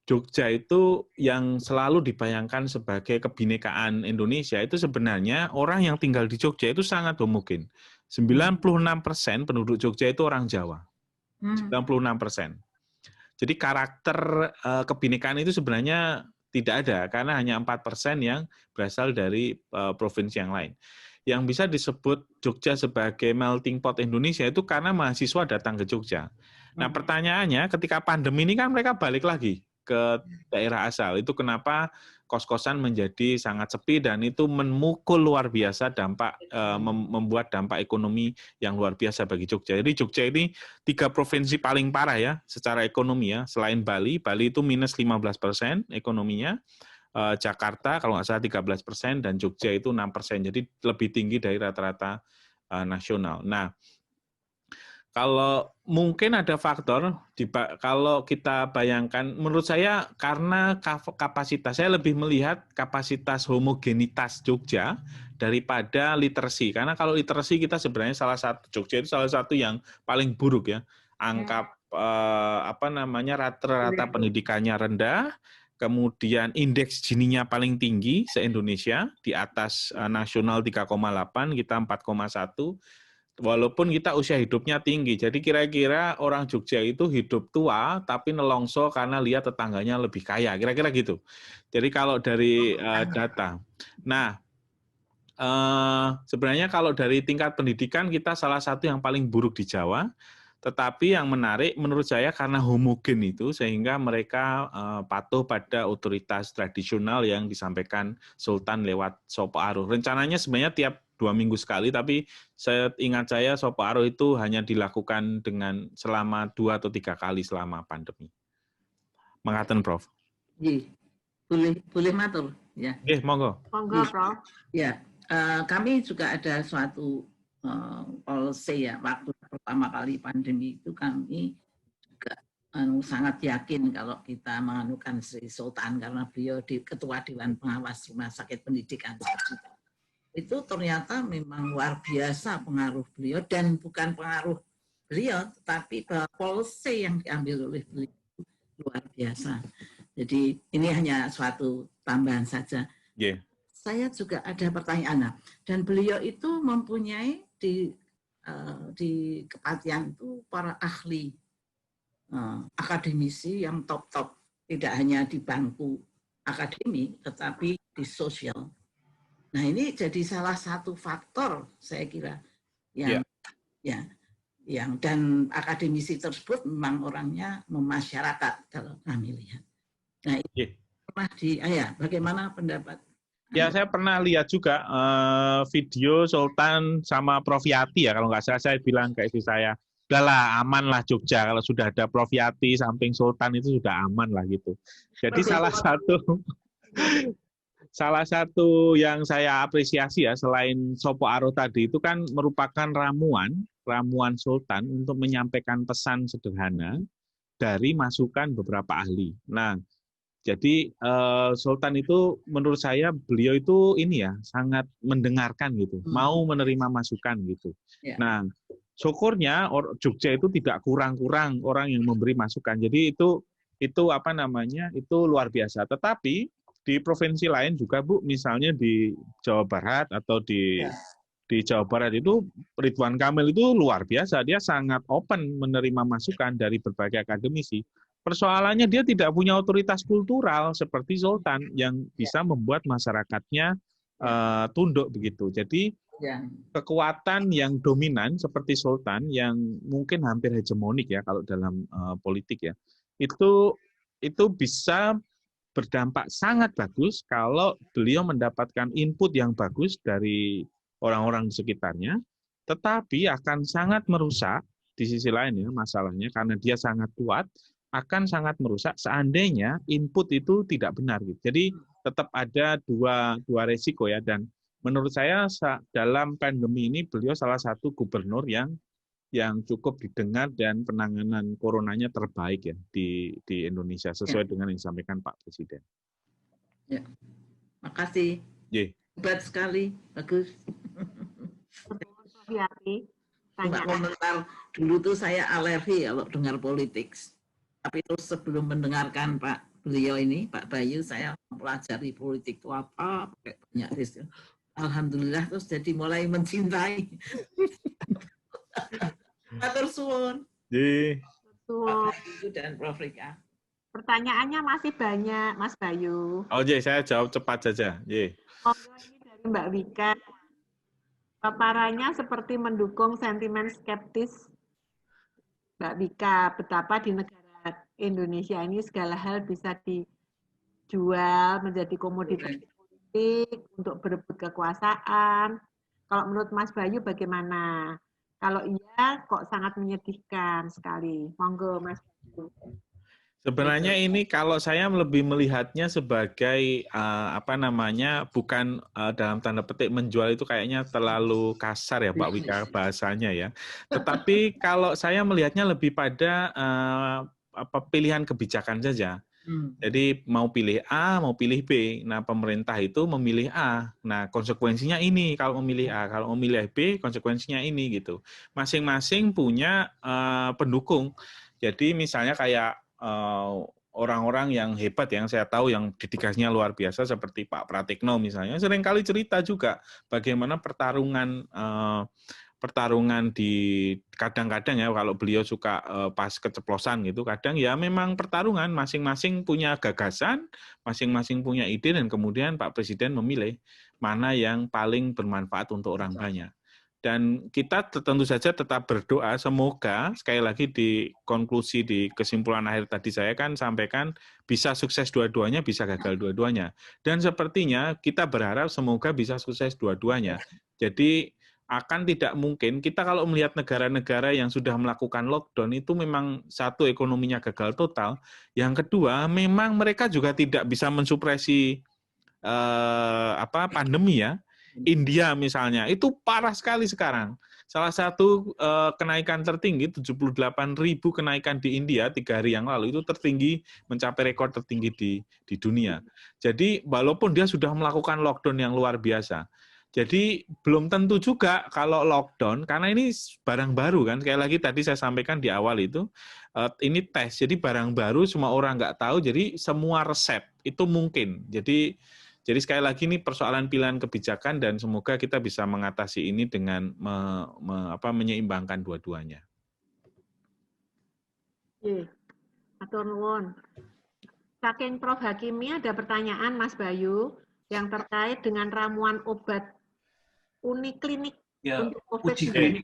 Jogja itu yang selalu dibayangkan sebagai kebinekaan Indonesia, itu sebenarnya orang yang tinggal di Jogja itu sangat homogen. 96% penduduk Jogja itu orang Jawa. 96%. Jadi karakter kebinekaan itu sebenarnya tidak ada, karena hanya 4% yang berasal dari provinsi yang lain. Yang bisa disebut Jogja sebagai melting pot Indonesia itu karena mahasiswa datang ke Jogja. Nah, pertanyaannya ketika pandemi ini kan mereka balik lagi ke daerah asal. Itu kenapa kos-kosan menjadi sangat sepi, dan itu memukul luar biasa dampak, membuat dampak ekonomi yang luar biasa bagi Jogja. Jadi Jogja ini 3 provinsi paling parah ya secara ekonomi ya, selain Bali. Bali itu minus 15% ekonominya. Jakarta kalau nggak salah 13%, dan Jogja itu 6%. Jadi lebih tinggi dari rata-rata nasional. Nah, kalau mungkin ada faktor, kalau kita bayangkan, menurut saya karena kapasitas, saya lebih melihat kapasitas homogenitas Jogja daripada literasi. Karena kalau literasi kita sebenarnya Jogja itu salah satu yang paling buruk ya. Angka rata-rata pendidikannya rendah, kemudian indeks Gini-nya paling tinggi se-Indonesia, di atas nasional 3,8, kita 4,1. Walaupun kita usia hidupnya tinggi, jadi kira-kira orang Jogja itu hidup tua, tapi nelongso karena lihat tetangganya lebih kaya, kira-kira gitu. Jadi kalau dari data. Nah, sebenarnya kalau dari tingkat pendidikan, kita salah satu yang paling buruk di Jawa, Tetapi yang menarik menurut saya karena homogen itu sehingga mereka patuh pada otoritas tradisional yang disampaikan Sultan lewat Sopo Aruh. Rencananya sebenarnya tiap 2 minggu sekali, tapi ingat saya Sopo Aruh itu hanya dilakukan dengan selama 2 atau 3 kali selama pandemi. Mengaten, Prof. Iya, boleh matur ya. Monggo. Monggo, Prof. Ya, kami juga ada suatu policy ya, waktu pertama kali pandemi itu kami juga sangat yakin kalau kita menganukan Sri Sultan karena beliau ketua Dewan Pengawas Rumah Sakit Pendidikan Sarjito. Itu ternyata memang luar biasa pengaruh beliau, dan bukan pengaruh beliau tetapi policy yang diambil oleh beliau luar biasa. Jadi ini hanya suatu tambahan saja. Yeah. Saya juga ada pertanyaan, dan beliau itu mempunyai di Kepatian itu para ahli akademisi yang top-top, tidak hanya di bangku akademi tetapi di sosial. Nah, ini jadi salah satu faktor saya kira yang yang dan akademisi tersebut memang orangnya memasyarakat kalau kami lihat. Nah, ini pernah bagaimana pendapat? Ya, saya pernah lihat juga video Sultan sama Prof Yati ya, kalau nggak salah saya bilang ke istri saya, udahlah aman lah Jogja, kalau sudah ada Prof Yati samping Sultan itu sudah aman lah gitu. Jadi salah satu yang saya apresiasi ya, selain Sopo Aruh tadi itu kan merupakan ramuan Sultan untuk menyampaikan pesan sederhana dari masukan beberapa ahli. Nah, jadi Sultan itu menurut saya beliau itu ini ya sangat mendengarkan gitu, mau menerima masukan gitu. Yeah. Nah, syukurnya Jogja itu tidak kurang-kurang orang yang memberi masukan. Jadi itu apa namanya? Itu luar biasa. Tetapi di provinsi lain juga Bu, misalnya di Jawa Barat atau di Jawa Barat itu Ridwan Kamil itu luar biasa, dia sangat open menerima masukan dari berbagai akademisi. Persoalannya dia tidak punya otoritas kultural seperti Sultan yang bisa membuat masyarakatnya tunduk begitu. Jadi kekuatan yang dominan seperti Sultan yang mungkin hampir hegemonik ya kalau dalam politik ya, itu bisa berdampak sangat bagus kalau beliau mendapatkan input yang bagus dari orang-orang di sekitarnya, tetapi akan sangat merusak di sisi lain ya masalahnya karena dia sangat kuat, akan sangat merusak seandainya input itu tidak benar gitu. Jadi tetap ada dua resiko ya, dan menurut saya dalam pandemi ini beliau salah satu gubernur yang cukup didengar dan penanganan coronanya terbaik ya di Indonesia sesuai dengan yang disampaikan Pak Presiden. Ya, makasih. Hebat sekali, bagus. Mbak komentar dulu tuh saya alergi kalau dengar politik. Tapi terus sebelum mendengarkan Pak beliau ini, Pak Bayu, saya mempelajari politik itu apa, pakai banyak riset. Alhamdulillah terus jadi mulai mencintai. Matur suwun. Pak Bayu dan Prof Rika. Pertanyaannya masih banyak, Mas Bayu. Saya jawab cepat saja. Monggo ini dari Mbak Wika. Paparannya seperti mendukung sentimen skeptis Mbak Wika, betapa di negara Indonesia ini segala hal bisa dijual menjadi komoditas politik untuk berebut kekuasaan. Kalau menurut Mas Bayu bagaimana? Kalau iya, kok sangat menyedihkan sekali. Monggo Mas Bayu. Sebenarnya ini kalau saya lebih melihatnya sebagai bukan dalam tanda petik menjual, itu kayaknya terlalu kasar ya Pak Wika bahasanya ya. Tetapi kalau saya melihatnya lebih pada pilihan kebijakan saja. Jadi mau pilih A, mau pilih B. Nah, pemerintah itu memilih A. Nah, konsekuensinya ini kalau memilih A. Kalau memilih B, konsekuensinya ini gitu. Masing-masing punya pendukung. Jadi misalnya kayak orang-orang yang hebat yang saya tahu yang dedikasinya luar biasa seperti Pak Pratikno misalnya, seringkali cerita juga bagaimana pertarungan di kadang-kadang ya kalau beliau suka pas keceplosan gitu, kadang ya memang pertarungan, masing-masing punya gagasan, masing-masing punya ide, dan kemudian Pak Presiden memilih mana yang paling bermanfaat untuk orang banyak. Dan kita tentu saja tetap berdoa semoga, sekali lagi di konklusi di kesimpulan akhir tadi saya kan sampaikan bisa sukses dua-duanya, bisa gagal dua-duanya. Dan sepertinya kita berharap semoga bisa sukses dua-duanya. Jadi akan tidak mungkin, kita kalau melihat negara-negara yang sudah melakukan lockdown itu memang satu ekonominya gagal total, yang kedua memang mereka juga tidak bisa mensupresi pandemi ya. India misalnya, itu parah sekali sekarang. Salah satu kenaikan tertinggi, 78.000 kenaikan di India 3 hari yang lalu, itu tertinggi, mencapai rekor tertinggi di dunia. Jadi walaupun dia sudah melakukan lockdown yang luar biasa, jadi belum tentu juga kalau lockdown, karena ini barang baru kan, sekali lagi tadi saya sampaikan di awal itu, ini tes, jadi barang baru semua orang nggak tahu, jadi semua resep itu mungkin. Jadi sekali lagi ini persoalan pilihan kebijakan dan semoga kita bisa mengatasi ini dengan menyeimbangkan dua-duanya. Atur nuwun. Saking Prof. Hakimi ada pertanyaan Mas Bayu yang terkait dengan ramuan obat uniklinik untuk COVID-19.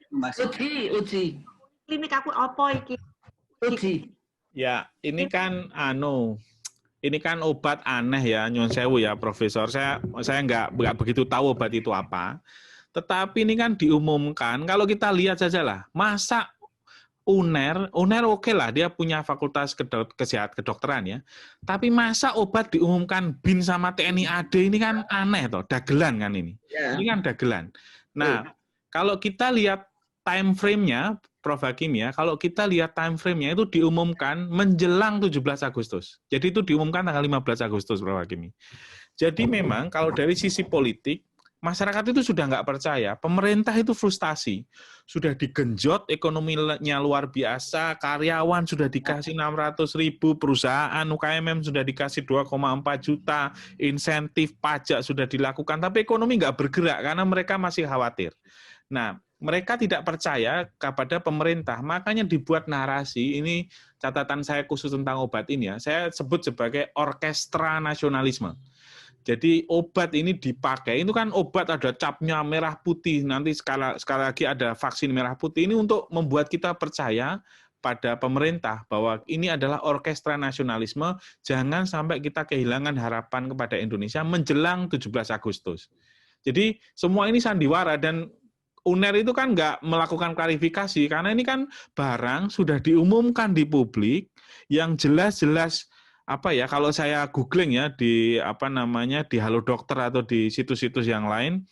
Uji. Klinik aku apa iki? Uji. Ya, ini kan ini kan obat aneh ya, nyuwun sewu ya Profesor. Saya nggak begitu tahu obat itu apa. Tetapi ini kan diumumkan, kalau kita lihat saja lah, masa UNER oke lah, dia punya fakultas kedokteran ya. Tapi masa obat diumumkan BIN sama TNI AD ini kan aneh toh, dagelan kan ini. Ya. Ini kan dagelan. Nah, kalau kita lihat time frame-nya, Prof. Hakim ya, kalau kita lihat time frame-nya itu diumumkan menjelang 17 Agustus. Jadi itu diumumkan tanggal 15 Agustus, Prof. Hakim. Jadi memang kalau dari sisi politik, masyarakat itu sudah nggak percaya, pemerintah itu frustasi, sudah digenjot ekonominya luar biasa, karyawan sudah dikasih 600.000, perusahaan UKM sudah dikasih 2,4 juta, insentif pajak sudah dilakukan, tapi ekonomi nggak bergerak karena mereka masih khawatir. Nah, mereka tidak percaya kepada pemerintah, makanya dibuat narasi, ini catatan saya khusus tentang obat ini ya, saya sebut sebagai orkestra nasionalisme. Jadi obat ini dipakai, itu kan obat ada capnya merah putih, nanti sekali lagi ada vaksin merah putih, ini untuk membuat kita percaya pada pemerintah bahwa ini adalah orkestra nasionalisme, jangan sampai kita kehilangan harapan kepada Indonesia menjelang 17 Agustus. Jadi semua ini sandiwara dan UNER itu kan nggak melakukan klarifikasi, karena ini kan barang sudah diumumkan di publik yang jelas-jelas kalau saya googling ya di di Halo Dokter atau di situs-situs yang lain,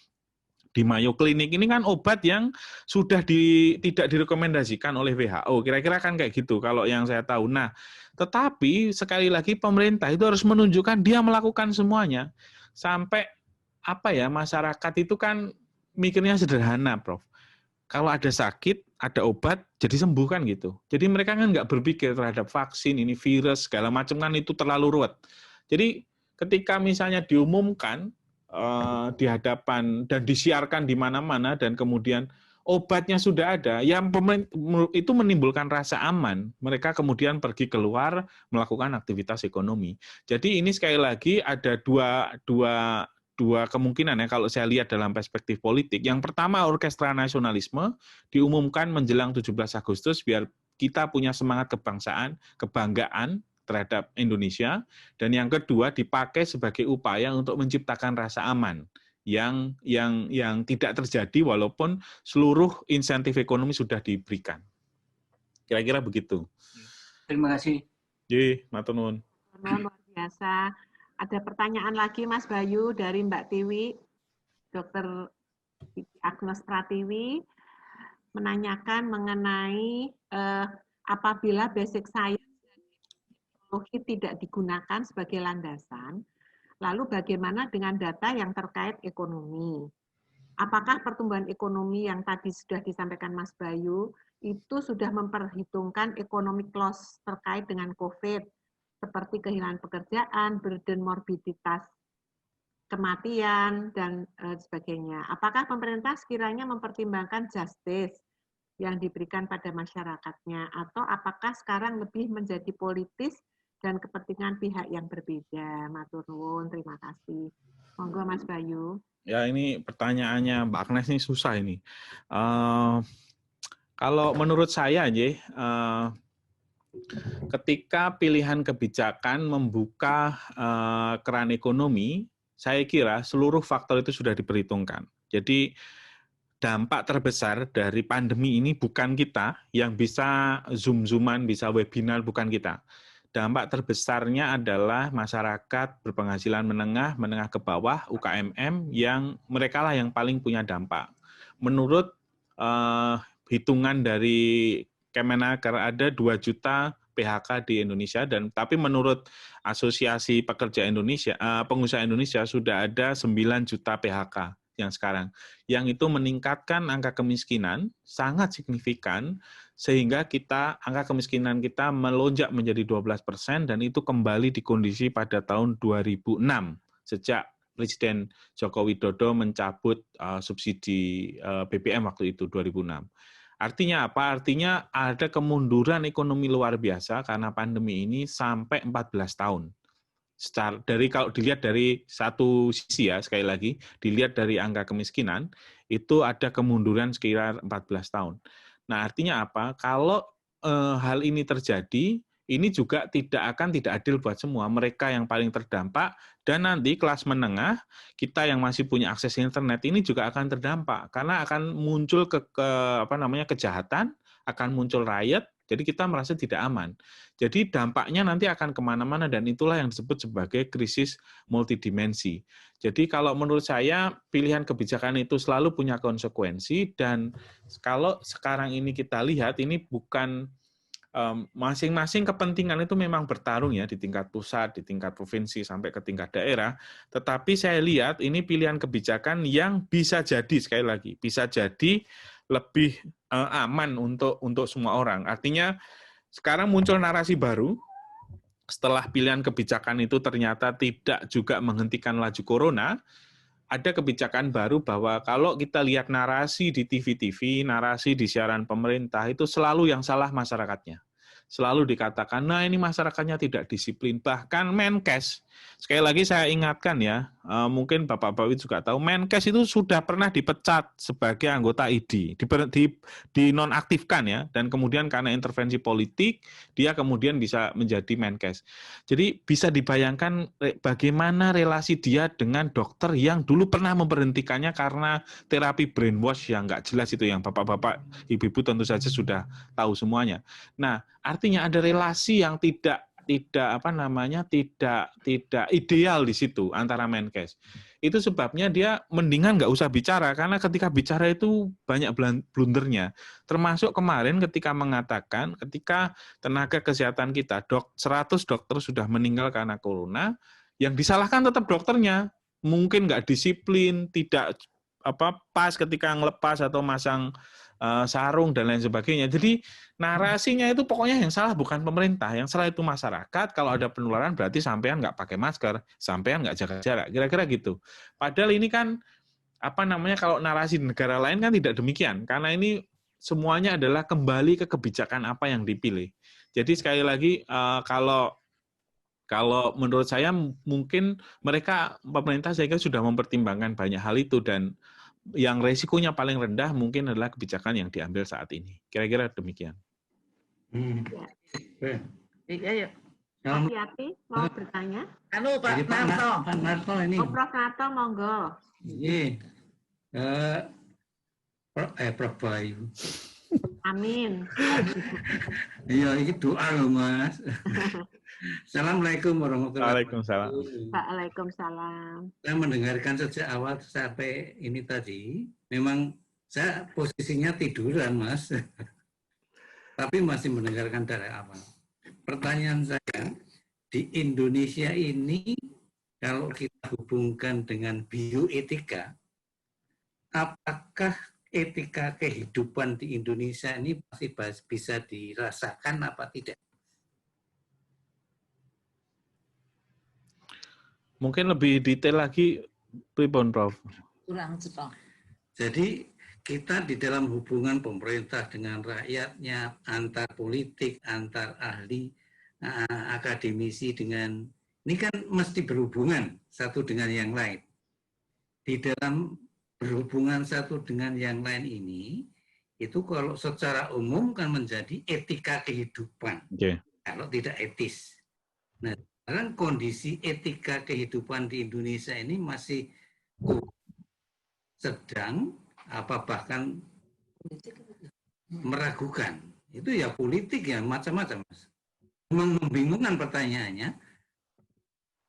di Mayo Clinic ini kan obat yang sudah tidak direkomendasikan oleh WHO, kira-kira kan kayak gitu kalau yang saya tahu. Nah, tetapi sekali lagi pemerintah itu harus menunjukkan dia melakukan semuanya sampai masyarakat itu kan mikirnya sederhana, Prof. Kalau ada sakit, ada obat, jadi sembuh kan gitu. Jadi mereka kan nggak berpikir terhadap vaksin, ini virus, segala macam kan itu terlalu ruwet. Jadi ketika misalnya diumumkan di hadapan dan disiarkan di mana-mana dan kemudian obatnya sudah ada, yang itu menimbulkan rasa aman. Mereka kemudian pergi keluar melakukan aktivitas ekonomi. Jadi ini sekali lagi ada dua kemungkinan ya kalau saya lihat dalam perspektif politik. Yang pertama, orkestra nasionalisme diumumkan menjelang 17 Agustus biar kita punya semangat kebangsaan, kebanggaan terhadap Indonesia, dan yang kedua dipakai sebagai upaya untuk menciptakan rasa aman yang tidak terjadi walaupun seluruh insentif ekonomi sudah diberikan. Kira-kira begitu. Terima kasih. Matur nuwun. Luar biasa. Ada pertanyaan lagi Mas Bayu dari Mbak Tiwi, Dr. Agnes Pratiwi, menanyakan mengenai apabila basic science dan teknologi tidak digunakan sebagai landasan, lalu bagaimana dengan data yang terkait ekonomi? Apakah pertumbuhan ekonomi yang tadi sudah disampaikan Mas Bayu itu sudah memperhitungkan economic loss terkait dengan COVID, seperti kehilangan pekerjaan, burden morbiditas, kematian, dan sebagainya. Apakah pemerintah sekiranya mempertimbangkan justice yang diberikan pada masyarakatnya, atau apakah sekarang lebih menjadi politis dan kepentingan pihak yang berbeda? Matur nuwun, terima kasih. Monggo Mas Bayu. Ya ini pertanyaannya Mbak Agnes ini susah ini. Kalau menurut saya aja, ketika pilihan kebijakan membuka keran ekonomi, saya kira seluruh faktor itu sudah diperhitungkan. Jadi dampak terbesar dari pandemi ini bukan kita yang bisa zoom-zooman, bisa webinar, bukan kita. Dampak terbesarnya adalah masyarakat berpenghasilan menengah, menengah ke bawah, UKMM, yang mereka lah yang paling punya dampak. Menurut hitungan dari Kemenaker ada 2 juta PHK di Indonesia, dan tapi menurut Asosiasi Pekerja Indonesia, Pengusaha Indonesia sudah ada 9 juta PHK yang sekarang, yang itu meningkatkan angka kemiskinan sangat signifikan, sehingga angka kemiskinan kita melonjak menjadi 12% dan itu kembali di kondisi pada tahun 2006 sejak Presiden Joko Widodo mencabut subsidi BBM waktu itu 2006. Artinya apa? Artinya ada kemunduran ekonomi luar biasa karena pandemi ini sampai 14 tahun. Kalau dilihat dari satu sisi ya, sekali lagi, dilihat dari angka kemiskinan, itu ada kemunduran sekitar 14 tahun. Nah, artinya apa? Kalau hal ini terjadi, ini juga tidak adil buat semua. Mereka yang paling terdampak, dan nanti kelas menengah, kita yang masih punya akses internet, ini juga akan terdampak. Karena akan muncul kejahatan, akan muncul riot, jadi kita merasa tidak aman. Jadi dampaknya nanti akan kemana-mana, dan itulah yang disebut sebagai krisis multidimensi. Jadi kalau menurut saya, pilihan kebijakan itu selalu punya konsekuensi, dan kalau sekarang ini kita lihat, ini bukan masing-masing kepentingan itu memang bertarung ya di tingkat pusat, di tingkat provinsi, sampai ke tingkat daerah. Tetapi saya lihat ini pilihan kebijakan yang bisa jadi, sekali lagi, bisa jadi lebih aman untuk semua orang. Artinya sekarang muncul narasi baru, setelah pilihan kebijakan itu ternyata tidak juga menghentikan laju corona, ada kebijakan baru bahwa kalau kita lihat narasi di TV-TV, narasi di siaran pemerintah, itu selalu yang salah masyarakatnya. Selalu dikatakan, nah ini masyarakatnya tidak disiplin. Bahkan Menkes, sekali lagi saya ingatkan ya, mungkin Bapak-Bapak juga tahu, Menkes itu sudah pernah dipecat sebagai anggota ID, dinonaktifkan ya, dan kemudian karena intervensi politik, dia kemudian bisa menjadi Menkes. Jadi bisa dibayangkan bagaimana relasi dia dengan dokter yang dulu pernah memberhentikannya karena terapi brainwash yang nggak jelas itu, yang Bapak-Bapak, Ibu-ibu tentu saja sudah tahu semuanya. Nah, artinya ada relasi yang tidak ideal di situ antara Menkes. Itu sebabnya dia mendingan nggak usah bicara, karena ketika bicara itu banyak blundernya. Termasuk kemarin ketika mengatakan ketika tenaga kesehatan kita 100 dokter sudah meninggal karena corona, yang disalahkan tetap dokternya. Mungkin nggak disiplin, tidak pas ketika ngelepas atau masang sarung dan lain sebagainya. Jadi narasinya itu pokoknya yang salah bukan pemerintah, yang salah itu masyarakat. Kalau ada penularan berarti sampean nggak pakai masker, sampean nggak jaga jarak, kira-kira gitu. Padahal ini kan kalau narasi di negara lain kan tidak demikian, karena ini semuanya adalah kembali ke kebijakan apa yang dipilih. Jadi sekali lagi kalau menurut saya mungkin pemerintah saya kira sudah mempertimbangkan banyak hal itu, dan yang resikonya paling rendah mungkin adalah kebijakan yang diambil saat ini. Kira-kira demikian. Iya. Hati-hati, mau bertanya? Pak Narto. Pak Narto ini. Prof. Narto, monggo. Iya. Prof. Bayu. Amin. Iya, ini doa loh, Mas. Assalamualaikum warahmatullahi wabarakatuh. Waalaikumsalam. Saya mendengarkan sejak awal sampai ini tadi, memang saya posisinya tiduran, Mas. Tapi masih mendengarkan dari awal. Pertanyaan saya, di Indonesia ini, kalau kita hubungkan dengan bioetika, apakah etika kehidupan di Indonesia ini masih bisa dirasakan apa tidak? Mungkin lebih detail lagi, pripun, Prof? Kurang cepat. Jadi kita di dalam hubungan pemerintah dengan rakyatnya, antar politik, antar ahli, akademisi dengan, ini kan mesti berhubungan satu dengan yang lain. di dalam berhubungan satu dengan yang lain ini, itu kalau secara umum kan menjadi etika kehidupan. Kalau tidak etis. Nah, sekarang kondisi etika kehidupan di Indonesia ini masih sedang bahkan meragukan. Itu ya politik ya macam-macam, Mas. Membingungkan pertanyaannya.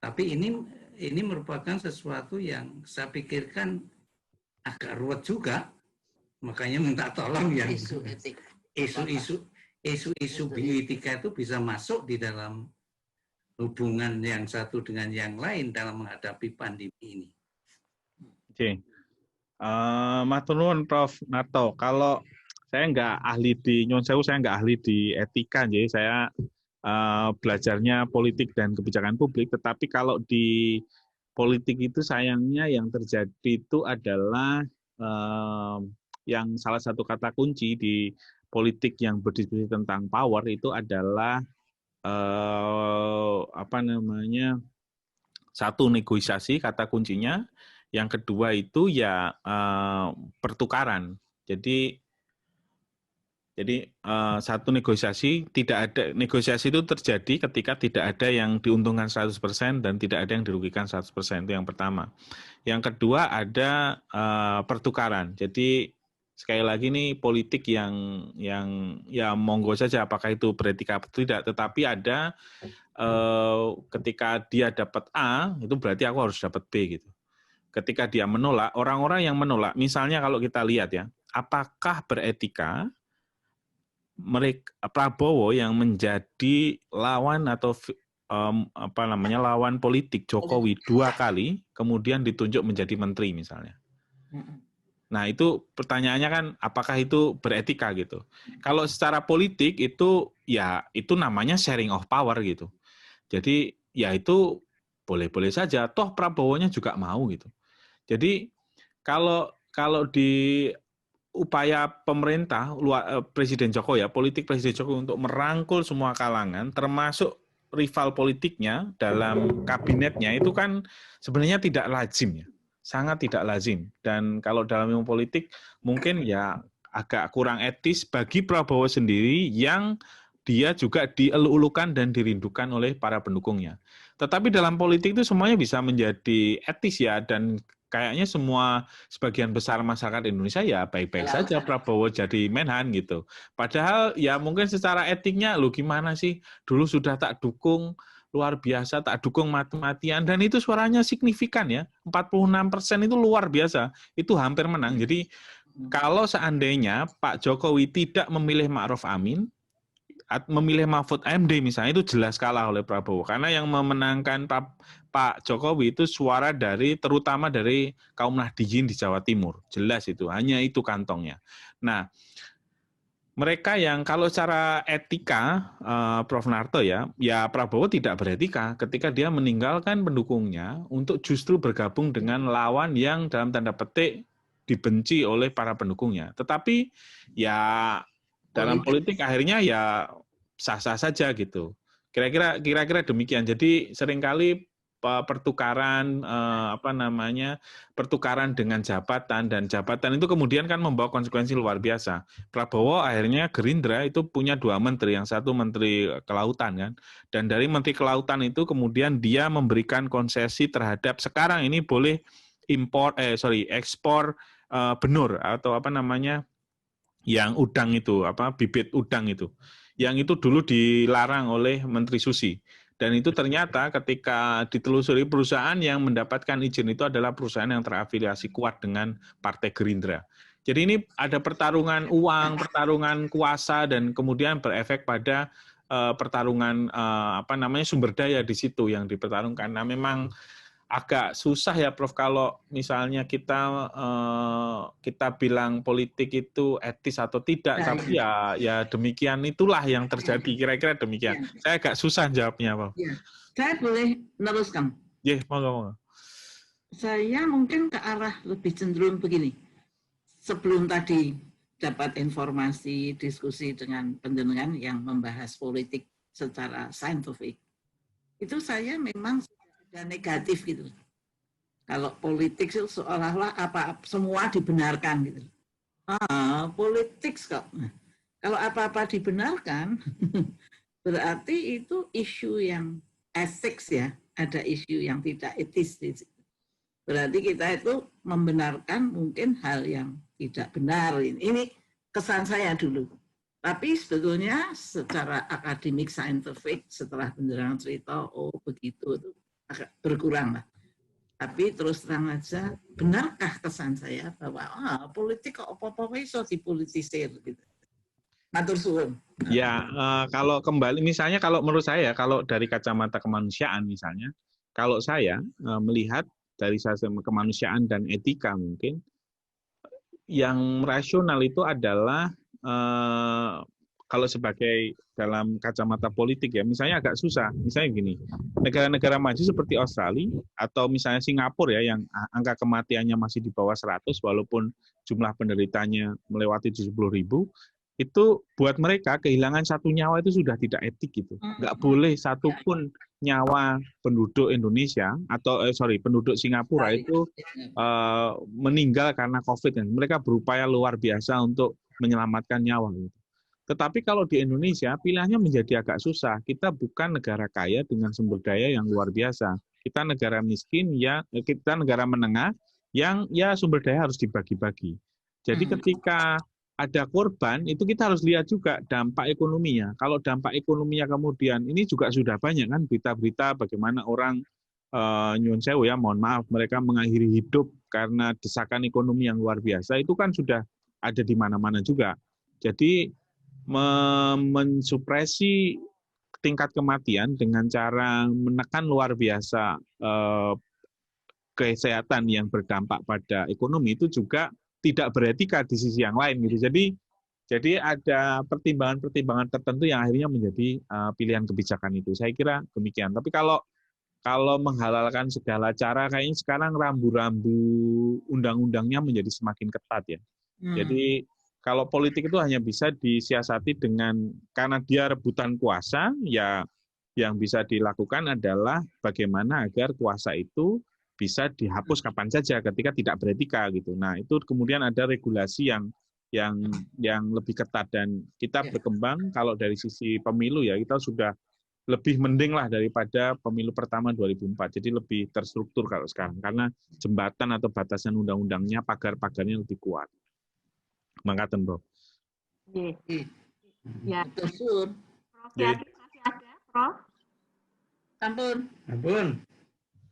Tapi ini merupakan sesuatu yang saya pikirkan agak ruwet juga. Makanya minta tolong yang isu-isu bioetika itu bisa masuk di dalam hubungan yang satu dengan yang lain dalam menghadapi pandemi ini. Oke. Matur nuwun Prof. Narto. Kalau saya nggak ahli di nyuwun sewu, saya nggak ahli di etika, jadi saya belajarnya politik dan kebijakan publik. Tetapi kalau di politik itu sayangnya yang terjadi itu adalah yang salah satu kata kunci di politik yang berdiskusi tentang power itu adalah satu negosiasi kata kuncinya, yang kedua itu ya pertukaran. Jadi satu negosiasi negosiasi itu terjadi ketika tidak ada yang diuntungkan 100% dan tidak ada yang dirugikan 100%, itu yang pertama. Yang kedua ada pertukaran. Jadi sekali lagi nih politik yang ya monggo saja apakah itu beretika atau tidak, tetapi ada ketika dia dapat A itu berarti aku harus dapat B gitu. Ketika dia menolak, orang-orang yang menolak, misalnya kalau kita lihat ya, apakah beretika Prabowo yang menjadi lawan atau lawan politik Jokowi 2 kali, kemudian ditunjuk menjadi menteri misalnya. Nah itu pertanyaannya kan, apakah itu beretika gitu? Kalau secara politik itu ya itu namanya sharing of power gitu. Jadi ya itu boleh-boleh saja. Toh Prabowo-nya juga mau gitu. Jadi kalau di upaya pemerintah, Presiden Jokowi ya, politik Presiden Jokowi untuk merangkul semua kalangan, termasuk rival politiknya dalam kabinetnya, itu kan sebenarnya tidak lazim ya, sangat tidak lazim. Dan kalau dalam ilmu politik mungkin ya agak kurang etis bagi Prabowo sendiri yang dia juga dielu-elukan dan dirindukan oleh para pendukungnya. Tetapi dalam politik itu semuanya bisa menjadi etis ya, dan kayaknya sebagian besar masyarakat Indonesia ya baik-baik saja Prabowo jadi Menhan gitu. Padahal ya mungkin secara etiknya lu gimana sih, dulu sudah tak dukung luar biasa, tak dukung mati-matian, dan itu suaranya signifikan ya, 46% itu luar biasa, itu hampir menang. Jadi kalau seandainya Pak Jokowi tidak memilih Ma'ruf Amin, memilih Mahfud MD misalnya, itu jelas kalah oleh Prabowo, karena yang memenangkan Pak Jokowi itu suara terutama dari kaum Nahdliyin di Jawa Timur, jelas itu, hanya itu kantongnya. Nah, mereka yang kalau secara etika, Prof. Narto ya Prabowo tidak beretika ketika dia meninggalkan pendukungnya untuk justru bergabung dengan lawan yang dalam tanda petik dibenci oleh para pendukungnya. Tetapi ya dalam politik akhirnya ya sah-sah saja gitu. Kira-kira demikian. Jadi seringkali pertukaran pertukaran dengan jabatan, dan jabatan itu kemudian kan membawa konsekuensi luar biasa. Prabowo akhirnya Gerindra itu punya 2 menteri, yang satu menteri kelautan kan, dan dari menteri kelautan itu kemudian dia memberikan konsesi terhadap sekarang ini boleh ekspor benur atau yang udang itu, bibit udang itu. Yang itu dulu dilarang oleh Menteri Susi. Dan itu ternyata ketika ditelusuri, perusahaan yang mendapatkan izin itu adalah perusahaan yang terafiliasi kuat dengan Partai Gerindra. Jadi ini ada pertarungan uang, pertarungan kuasa, dan kemudian berefek pada pertarungan sumber daya di situ yang dipertarungkan. Nah, memang agak susah ya Prof, kalau misalnya kita bilang politik itu etis atau tidak, tapi ya demikian itulah yang terjadi, kira-kira demikian. Saya agak susah jawabnya, Prof. Saya boleh meneruskan? Monggo. Saya mungkin ke arah lebih cenderung begini. Sebelum tadi dapat informasi diskusi dengan pendengar yang membahas politik secara saintifik, itu saya memang dan negatif gitu. Kalau politik seolah-olah apa semua dibenarkan gitu. Politik kok. Kalau apa-apa dibenarkan, berarti itu isu yang ethics ya, ada isu yang tidak etis. Berarti kita itu membenarkan mungkin hal yang tidak benar. Ini kesan saya dulu. Tapi sebetulnya secara akademik scientific setelah penjelasan cerita, oh begitu, itu agak berkurang lah. Tapi terus terang aja, benarkah kesan saya bahwa politik kok apa-apa iso dipolitisir gitu. Matur suwun. Ya, kalau kembali misalnya kalau menurut saya kalau dari kacamata kemanusiaan misalnya, kalau saya melihat dari kemanusiaan dan etika mungkin yang rasional itu adalah kalau sebagai dalam kacamata politik ya, misalnya agak susah. Misalnya gini, negara-negara maju seperti Australia atau misalnya Singapura ya, yang angka kematiannya masih di bawah 100 walaupun jumlah penderitanya melewati 70.000, itu buat mereka kehilangan satu nyawa itu sudah tidak etik gitu. Nggak boleh satupun nyawa penduduk Indonesia atau penduduk Singapura itu meninggal karena COVID. Mereka berupaya luar biasa untuk menyelamatkan nyawa. Tetapi kalau di Indonesia pilihannya menjadi agak susah. Kita bukan negara kaya dengan sumber daya yang luar biasa. Kita negara miskin ya, kita negara menengah yang ya sumber daya harus dibagi-bagi. Jadi ketika ada korban, itu kita harus lihat juga dampak ekonominya. Kalau dampak ekonominya kemudian, ini juga sudah banyak kan berita-berita bagaimana orang nyuwun sewu ya, mohon maaf, mereka mengakhiri hidup karena desakan ekonomi yang luar biasa, itu kan sudah ada di mana-mana juga. Jadi mensupresi tingkat kematian dengan cara menekan luar biasa kesehatan yang berdampak pada ekonomi itu juga tidak beretika di sisi yang lain gitu. Jadi ada pertimbangan-pertimbangan tertentu yang akhirnya menjadi pilihan kebijakan itu. Saya kira demikian. Tapi kalau menghalalkan segala cara, kayaknya sekarang rambu-rambu undang-undangnya menjadi semakin ketat ya. Jadi kalau politik itu hanya bisa disiasati karena dia rebutan kuasa, ya yang bisa dilakukan adalah bagaimana agar kuasa itu bisa dihapus kapan saja ketika tidak beretika gitu. Nah, itu kemudian ada regulasi yang lebih ketat dan kita berkembang kalau dari sisi pemilu ya kita sudah lebih mending lah daripada pemilu pertama 2004. Jadi lebih terstruktur kalau sekarang karena jembatan atau batasan undang-undangnya pagar-pagarnya lebih kuat. Mangkaten, Bro. Ya. Prof. Masih ada, Prof? Ampun.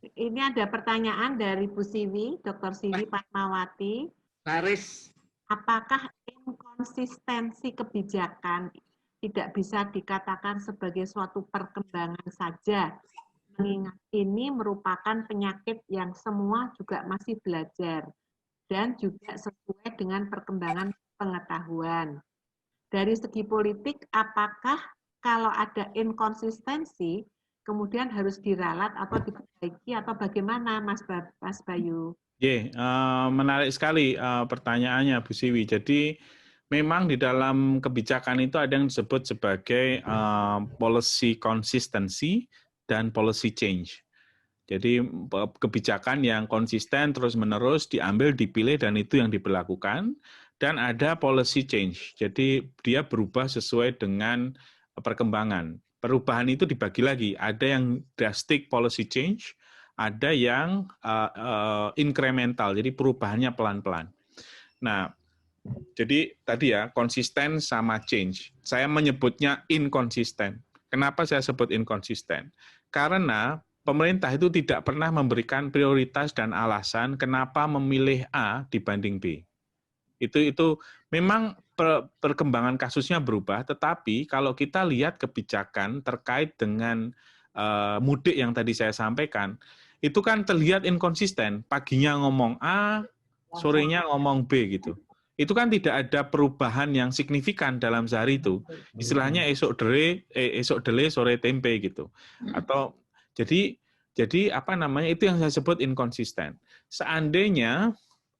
Ini ada pertanyaan dari Bu Siwi, Dr. Siwi Fatmawati. Laris. Apakah inkonsistensi kebijakan tidak bisa dikatakan sebagai suatu perkembangan saja? Mengingat ini merupakan penyakit yang semua juga masih belajar dan juga sesuai dengan perkembangan pengetahuan. Dari segi politik, apakah kalau ada inkonsistensi, kemudian harus diralat atau diperbaiki atau bagaimana, Mas Bayu? Menarik sekali pertanyaannya, Bu Siwi. Jadi memang di dalam kebijakan itu ada yang disebut sebagai policy consistency dan policy change. Jadi kebijakan yang konsisten terus-menerus diambil, dipilih, dan itu yang diberlakukan. Dan ada policy change, jadi dia berubah sesuai dengan perkembangan. Perubahan itu dibagi lagi, ada yang drastic policy change, ada yang incremental, jadi perubahannya pelan-pelan. Nah, jadi tadi ya, konsisten sama change. Saya menyebutnya inkonsisten. Kenapa saya sebut inkonsisten? Karena pemerintah itu tidak pernah memberikan prioritas dan alasan kenapa memilih A dibanding B. Itu memang perkembangan kasusnya berubah, tetapi kalau kita lihat kebijakan terkait dengan mudik yang tadi saya sampaikan, itu kan terlihat inkonsisten. Paginya ngomong A, sorenya ngomong B gitu. Itu kan tidak ada perubahan yang signifikan dalam sehari itu. Istilahnya esok dele, sore tempe gitu. Atau jadi apa namanya, itu yang saya sebut inkonsisten. Seandainya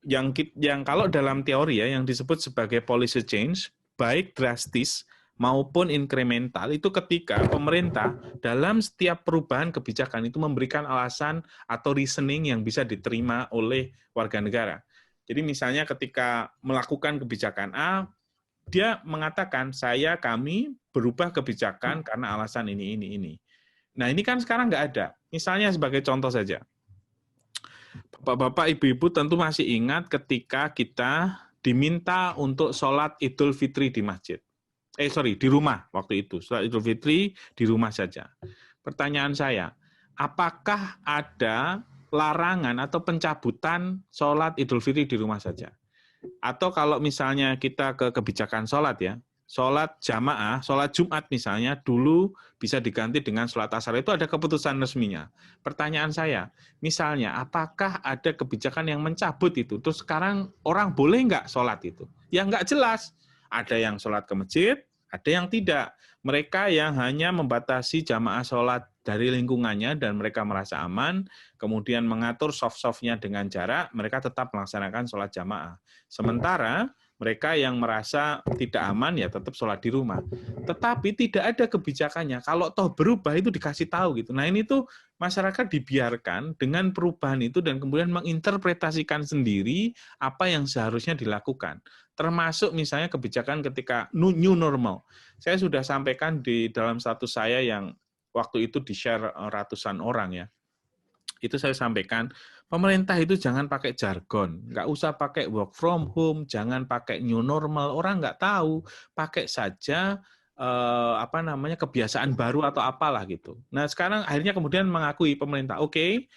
yang kalau dalam teori ya yang disebut sebagai policy change, baik drastis maupun inkremental itu ketika pemerintah dalam setiap perubahan kebijakan itu memberikan alasan atau reasoning yang bisa diterima oleh warga negara. Jadi misalnya ketika melakukan kebijakan A, dia mengatakan kami berubah kebijakan karena alasan ini. Nah ini kan sekarang nggak ada. Misalnya sebagai contoh saja, Bapak-bapak, ibu-ibu tentu masih ingat ketika kita diminta untuk sholat Idul Fitri di masjid. Di rumah waktu itu. Sholat Idul Fitri di rumah saja. Pertanyaan saya, apakah ada larangan atau pencabutan sholat Idul Fitri di rumah saja? Atau kalau misalnya kita ke kebijakan sholat ya, sholat jamaah, sholat Jumat misalnya, dulu bisa diganti dengan sholat asar, itu ada keputusan resminya. Pertanyaan saya, misalnya apakah ada kebijakan yang mencabut itu, terus sekarang orang boleh nggak sholat itu? Ya nggak jelas. Ada yang sholat ke masjid, ada yang tidak. Mereka yang hanya membatasi jamaah sholat dari lingkungannya dan mereka merasa aman, kemudian mengatur soft-softnya dengan jarak, mereka tetap melaksanakan sholat jamaah. Sementara mereka yang merasa tidak aman ya tetap sholat di rumah. Tetapi tidak ada kebijakannya. Kalau toh berubah itu dikasih tahu gitu. Nah ini tuh masyarakat dibiarkan dengan perubahan itu dan kemudian menginterpretasikan sendiri apa yang seharusnya dilakukan. Termasuk misalnya kebijakan ketika new normal. Saya sudah sampaikan di dalam status saya yang waktu itu di-share ratusan orang ya. Itu saya sampaikan, pemerintah itu jangan pakai jargon, nggak usah pakai work from home, jangan pakai new normal, orang nggak tahu, pakai saja kebiasaan baru atau apalah gitu. Nah sekarang akhirnya kemudian mengakui pemerintah, oke,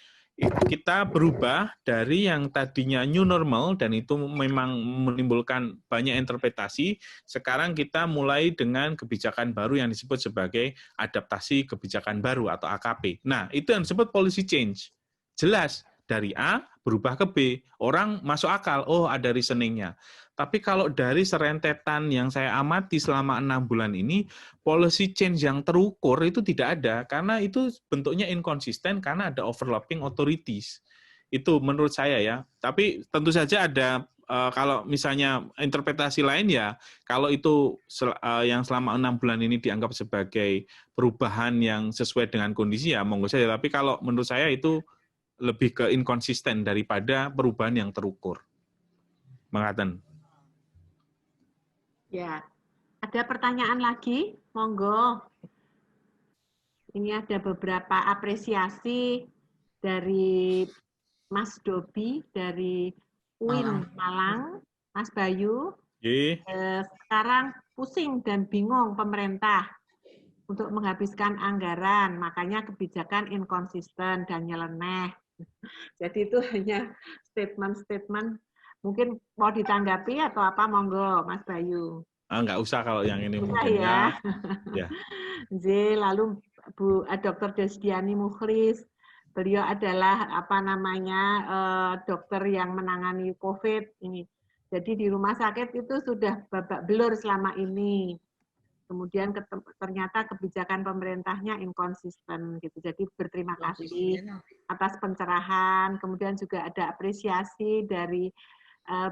kita berubah dari yang tadinya new normal dan itu memang menimbulkan banyak interpretasi, sekarang kita mulai dengan kebijakan baru yang disebut sebagai adaptasi kebijakan baru atau AKP. Nah, itu yang disebut policy change. Jelas, dari A berubah ke B, orang masuk akal, oh ada reasoningnya. Tapi kalau dari serentetan yang saya amati selama 6 bulan ini, policy change yang terukur itu tidak ada, karena itu bentuknya inkonsisten karena ada overlapping authorities. Itu menurut saya ya. Tapi tentu saja ada, kalau misalnya interpretasi lain ya, kalau itu yang selama 6 bulan ini dianggap sebagai perubahan yang sesuai dengan kondisi ya, monggo saja. Tapi kalau menurut saya itu lebih ke inkonsisten daripada perubahan yang terukur. Mengaten. Ya, ada pertanyaan lagi? Monggo. Ini ada beberapa apresiasi dari Mas Dobi, dari UIN Malang, Mas Bayu. Sekarang pusing dan bingung pemerintah untuk menghabiskan anggaran, makanya kebijakan inkonsisten dan nyeleneh. Jadi itu hanya statement-statement. Mungkin mau ditanggapi atau apa, monggo Mas Bayu. Nggak usah kalau yang ini mungkin ya. Ya. Lalu Bu Dr. Desdiani Mukhlis, beliau adalah dokter yang menangani COVID ini. Jadi di rumah sakit itu sudah babak belur selama ini. Kemudian ternyata kebijakan pemerintahnya inkonsisten gitu. Jadi berterima kasih atas pencerahan. Kemudian juga ada apresiasi dari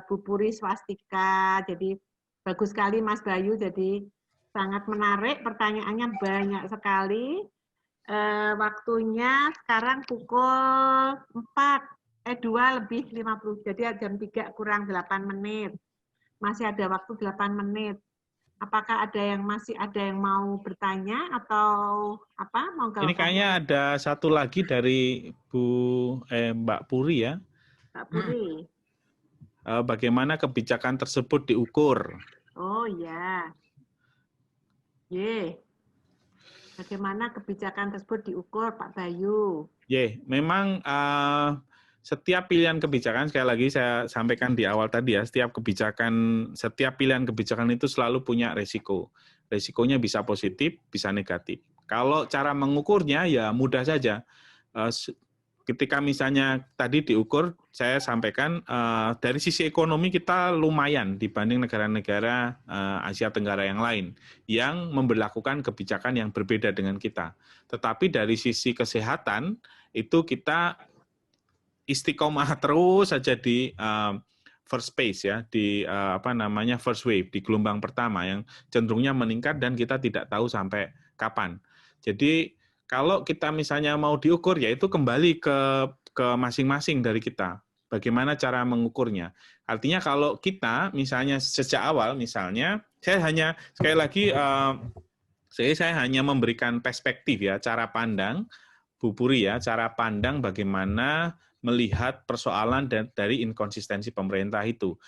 Bu Puri Swastika. Jadi bagus sekali Mas Bayu. Jadi sangat menarik. Pertanyaannya banyak sekali. Waktunya sekarang pukul 2:50. Jadi jam 3 kurang 8 menit. Masih ada waktu 8 menit. Apakah masih ada yang mau bertanya atau apa? Ini kayaknya ada satu lagi dari Mbak Puri ya. Mbak Puri. Bagaimana kebijakan tersebut diukur? Oh ya. Bagaimana kebijakan tersebut diukur, Pak Bayu? Memang setiap pilihan kebijakan, sekali lagi saya sampaikan di awal tadi ya, setiap pilihan kebijakan itu selalu punya resiko. Resikonya bisa positif, bisa negatif. Kalau cara mengukurnya ya mudah saja. Ketika misalnya tadi diukur, saya sampaikan dari sisi ekonomi kita lumayan dibanding negara-negara Asia Tenggara yang lain yang memberlakukan kebijakan yang berbeda dengan kita. Tetapi dari sisi kesehatan itu kita istiqomah terus saja di first phase ya, di first wave, di gelombang pertama yang cenderungnya meningkat dan kita tidak tahu sampai kapan. Jadi kalau kita misalnya mau diukur, ya itu kembali ke masing-masing dari kita. Bagaimana cara mengukurnya? Artinya kalau kita misalnya sejak awal, misalnya saya hanya sekali lagi saya hanya memberikan perspektif ya, cara pandang Bu Puri ya, cara pandang bagaimana melihat persoalan dari inkonsistensi pemerintah itu.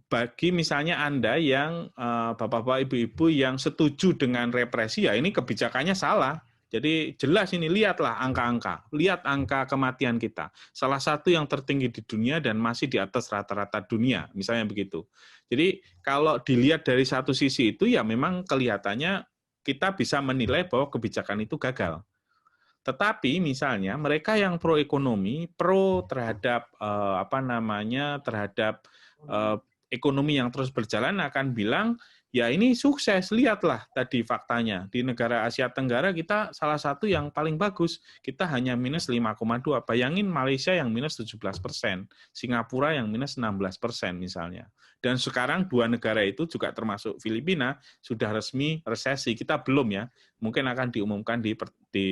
Bagi misalnya Anda yang Bapak-bapak, Ibu-ibu yang setuju dengan represi, ya ini kebijakannya salah. Jadi jelas ini, lihatlah angka-angka, lihat angka kematian kita. Salah satu yang tertinggi di dunia dan masih di atas rata-rata dunia, misalnya begitu. Jadi kalau dilihat dari satu sisi itu, ya memang kelihatannya kita bisa menilai bahwa kebijakan itu gagal. Tetapi misalnya mereka yang pro ekonomi, pro terhadap terhadap ekonomi yang terus berjalan akan bilang, ya ini sukses, lihatlah tadi faktanya. Di negara Asia Tenggara kita salah satu yang paling bagus. Kita hanya minus 5,2. Bayangin Malaysia yang minus 17%, Singapura yang minus 16% misalnya. Dan sekarang dua negara itu juga termasuk Filipina sudah resmi resesi. Kita belum ya, mungkin akan diumumkan di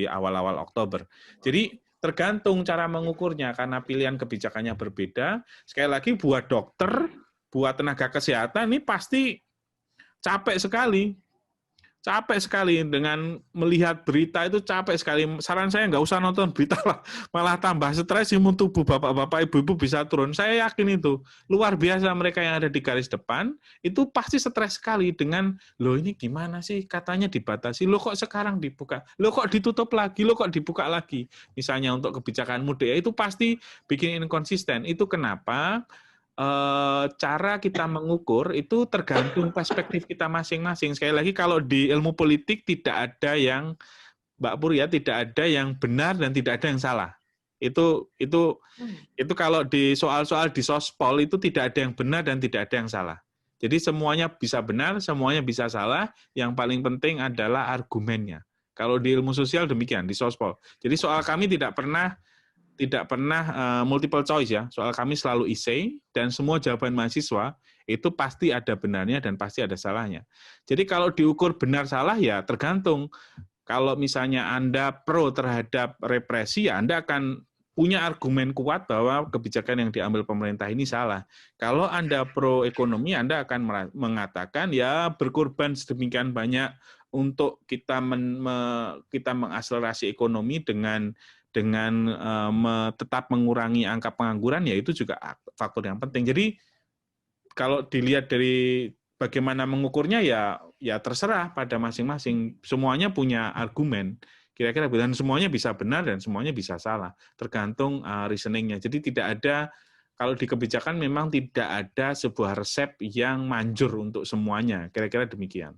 awal-awal Oktober. Jadi tergantung cara mengukurnya karena pilihan kebijakannya berbeda. Sekali lagi buat dokter, buat tenaga kesehatan ini pasti capek sekali dengan melihat berita itu, capek sekali. Saran saya nggak usah nonton berita lah, malah tambah stres, imun tubuh bapak-bapak, ibu-ibu bisa turun. Saya yakin itu luar biasa. Mereka yang ada di garis depan itu pasti stres sekali dengan, loh ini gimana sih, katanya dibatasi, loh kok sekarang dibuka, loh kok ditutup lagi, loh kok dibuka lagi. Misalnya untuk kebijakan mudik, ya itu pasti bikin inkonsisten. Itu kenapa cara kita mengukur itu tergantung perspektif kita masing-masing. Sekali lagi, kalau di ilmu politik tidak ada yang, Mbak Pur ya, tidak ada yang benar dan tidak ada yang salah. Itu kalau di soal-soal di sospol itu tidak ada yang benar dan tidak ada yang salah. Jadi semuanya bisa benar, semuanya bisa salah. Yang paling penting adalah argumennya. Kalau di ilmu sosial demikian, di sospol. Jadi soal kami tidak pernah multiple choice ya, soal kami selalu essay, dan semua jawaban mahasiswa itu pasti ada benarnya dan pasti ada salahnya. Jadi kalau diukur benar salah ya tergantung. Kalau misalnya Anda pro terhadap represi, ya Anda akan punya argumen kuat bahwa kebijakan yang diambil pemerintah ini salah. Kalau Anda pro ekonomi, Anda akan mengatakan ya berkorban sedemikian banyak untuk kita mengakselerasi ekonomi dengan tetap mengurangi angka pengangguran, ya itu juga faktor yang penting. Jadi kalau dilihat dari bagaimana mengukurnya, ya terserah pada masing-masing. Semuanya punya argumen, kira-kira, dan semuanya bisa benar dan semuanya bisa salah, tergantung reasoningnya. Jadi tidak ada, kalau di kebijakan memang tidak ada sebuah resep yang manjur untuk semuanya, kira-kira demikian.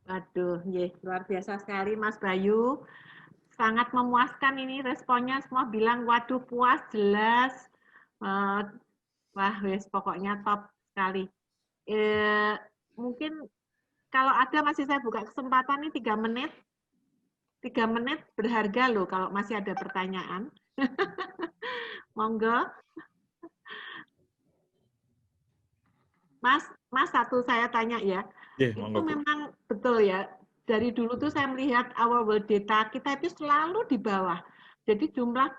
Waduh, luar biasa sekali Mas Bayu. Sangat memuaskan ini responnya, semua bilang waduh puas, jelas. Wah, pokoknya top sekali. Mungkin kalau ada masih saya buka kesempatan nih 3 menit. 3 menit berharga loh kalau masih ada pertanyaan. Monggo. Mas satu saya tanya ya. Itu memang betul ya. Dari dulu tuh saya melihat our world data kita itu selalu di bawah. Jadi jumlah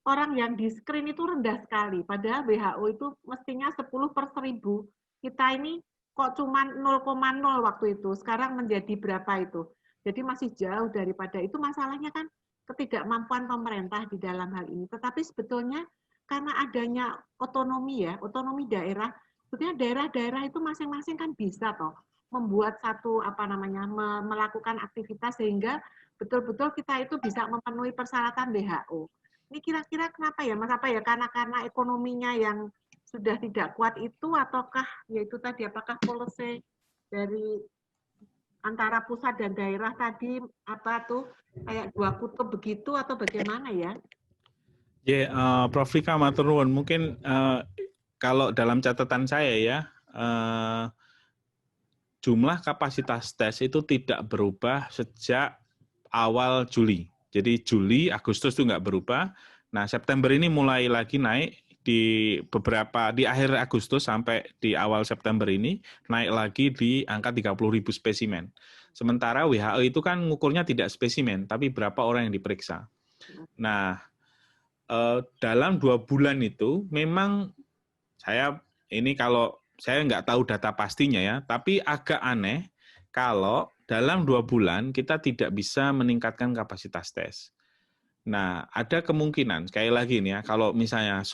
orang yang di screen itu rendah sekali. Padahal WHO itu mestinya 10/1000. Kita ini kok cuma 0,0 waktu itu. Sekarang menjadi berapa itu? Jadi masih jauh daripada itu. Masalahnya kan ketidakmampuan pemerintah di dalam hal ini. Tetapi sebetulnya karena adanya otonomi ya, otonomi daerah, sebetulnya daerah-daerah itu masing-masing kan bisa toh membuat satu melakukan aktivitas sehingga betul-betul kita itu bisa memenuhi persyaratan WHO. Ini kira-kira kenapa ya Mas, apa ya karena ekonominya yang sudah tidak kuat itu, ataukah yaitu tadi apakah policy dari antara pusat dan daerah tadi apa tuh kayak dua kutub begitu atau bagaimana ya? Prof. Rika matur nuwun, mungkin kalau dalam catatan saya ya, jumlah kapasitas tes itu tidak berubah sejak awal Juli. Jadi Juli, Agustus itu nggak berubah, Nah, September ini mulai lagi naik di akhir Agustus sampai di awal September ini naik lagi di angka 30.000 spesimen. Sementara WHO itu kan ngukurnya tidak spesimen, tapi berapa orang yang diperiksa. Nah, dalam 2 bulan itu memang kalau saya nggak tahu data pastinya ya, tapi agak aneh kalau dalam 2 bulan kita tidak bisa meningkatkan kapasitas tes. Nah, ada kemungkinan, sekali lagi nih ya, kalau misalnya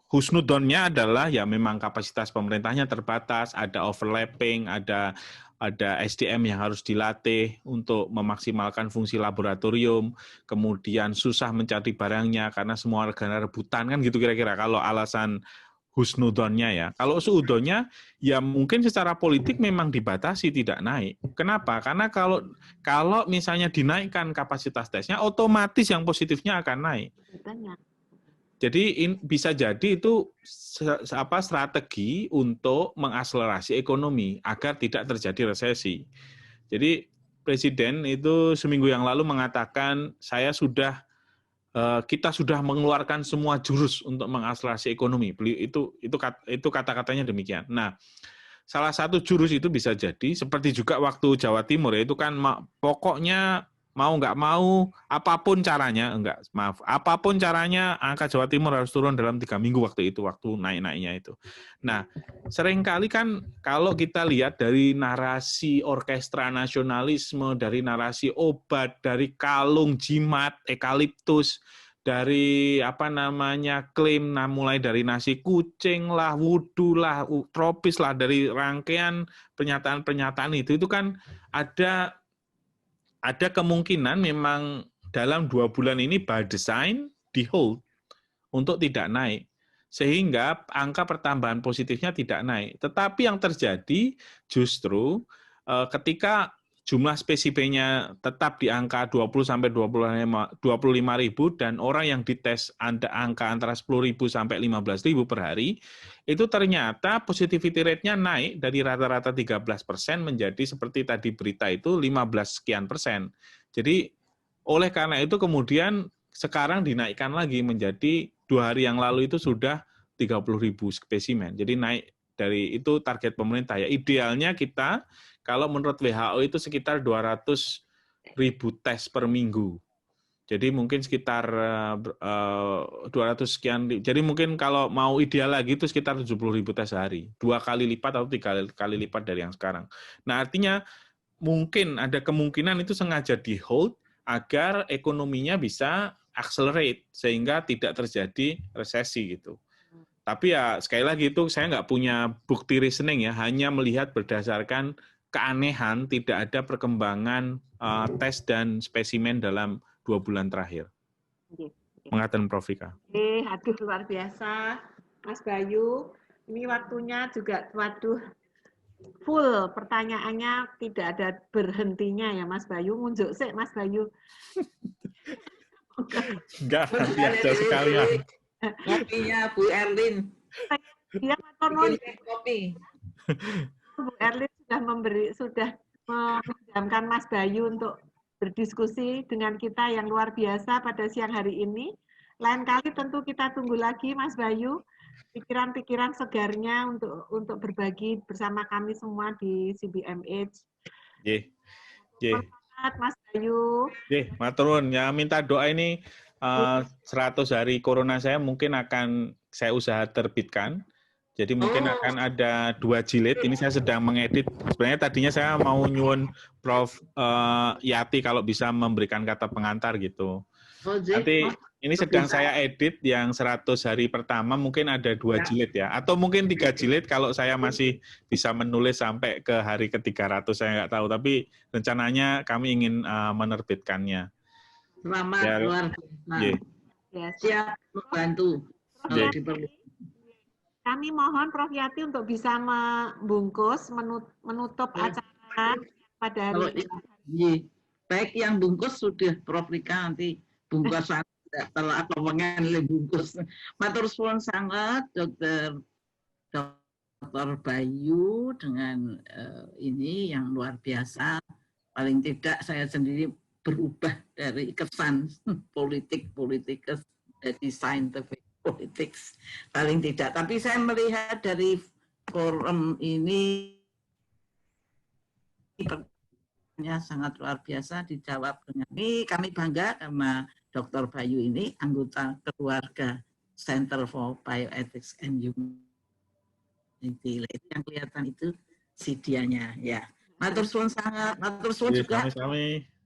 husnudonnya adalah ya memang kapasitas pemerintahnya terbatas, ada overlapping, ada SDM yang harus dilatih untuk memaksimalkan fungsi laboratorium, kemudian susah mencari barangnya karena semua negara rebutan, kan gitu kira-kira kalau alasan husnudonnya ya. Kalau suudonnya, ya mungkin secara politik memang dibatasi tidak naik. Kenapa? Karena kalau misalnya dinaikkan kapasitas tesnya, otomatis yang positifnya akan naik. Jadi bisa jadi itu strategi untuk mengakselerasi ekonomi agar tidak terjadi resesi. Jadi Presiden itu seminggu yang lalu mengatakan kita sudah mengeluarkan semua jurus untuk mengakselerasi ekonomi. Itu kata-katanya demikian. Nah, salah satu jurus itu bisa jadi seperti juga waktu Jawa Timur ya, itu kan pokoknya mau nggak mau apapun caranya apapun caranya angka Jawa Timur harus turun dalam 3 minggu waktu naik-naiknya itu. Nah, seringkali kan kalau kita lihat dari narasi orkestra nasionalisme, dari narasi obat, dari kalung jimat, eukaliptus, dari klaim mulai dari nasi kucing lah, wudu lah, tropis lah, dari rangkaian pernyataan-pernyataan itu kan ada kemungkinan memang dalam 2 bulan ini by design di hold untuk tidak naik. Sehingga angka pertambahan positifnya tidak naik. Tetapi yang terjadi justru ketika jumlah spesimennya tetap di angka 20-25 ribu dan orang yang dites angka antara 10.000 sampai 15.000 per hari, itu ternyata positivity rate-nya naik dari rata-rata 13% menjadi seperti tadi berita itu 15 sekian persen. Jadi oleh karena itu kemudian sekarang dinaikkan lagi menjadi 2 hari yang lalu itu sudah 30.000 spesimen. Jadi naik dari itu target pemerintah ya. Idealnya kita kalau menurut WHO itu sekitar 200.000 tes per minggu. Jadi mungkin sekitar 200 sekian. Jadi mungkin kalau mau ideal lagi itu sekitar 70.000 tes sehari. 2 kali lipat atau 3 kali lipat dari yang sekarang. Nah, artinya mungkin ada kemungkinan itu sengaja di hold agar ekonominya bisa accelerate sehingga tidak terjadi resesi gitu. Tapi ya sekali lagi itu saya nggak punya bukti reasoning ya, hanya melihat berdasarkan keanehan tidak ada perkembangan tes dan spesimen dalam 2 bulan terakhir. Mengatakan Prof. Vika. Aduh luar biasa, Mas Bayu. Ini waktunya juga, full pertanyaannya tidak ada berhentinya ya Mas Bayu. Ngunjuk sih Mas Bayu. Enggak, biasa sekali lah. Kopinya Bu Erlin. Dia kopi. Bu Erlin sudah meminjamkan Mas Bayu untuk berdiskusi dengan kita yang luar biasa pada siang hari ini. Lain kali tentu kita tunggu lagi Mas Bayu pikiran-pikiran segarnya untuk berbagi bersama kami semua di CBMH. Mas Bayu. Maturun ya, minta doa ini 100 hari corona saya mungkin akan saya usaha terbitkan. Jadi mungkin akan ada 2 jilid. Ini saya sedang mengedit. Sebenarnya tadinya saya mau nyuwun Prof. Yati kalau bisa memberikan kata pengantar gitu. Nanti ini sedang saya edit yang 100 hari pertama, mungkin ada 2 jilid ya. Atau mungkin 3 jilid kalau saya masih bisa menulis sampai ke hari ke-300, saya nggak tahu. Tapi rencananya kami ingin menerbitkannya. Selamat luar biasa. Siap membantu. Kami mohon Prof. Yati untuk bisa membungkus, menutup acara pada hari ini. Baik, yang bungkus sudah Prof. Rika, nanti bungkusan telah kewengan bungkus. Matur suwun sangat Dr. Bayu dengan ini yang luar biasa. Paling tidak saya sendiri berubah dari kesan politik jadi scientific politics paling tidak. Tapi saya melihat dari forum ini pertanyaannya sangat luar biasa dijawab dengan ini. Kami bangga karena Dr. Bayu ini anggota keluarga Center for Bioethics and Humanity. Yang kelihatan itu si dianya ya. Matur suwun sangat, matur suwun juga. Sami-sami.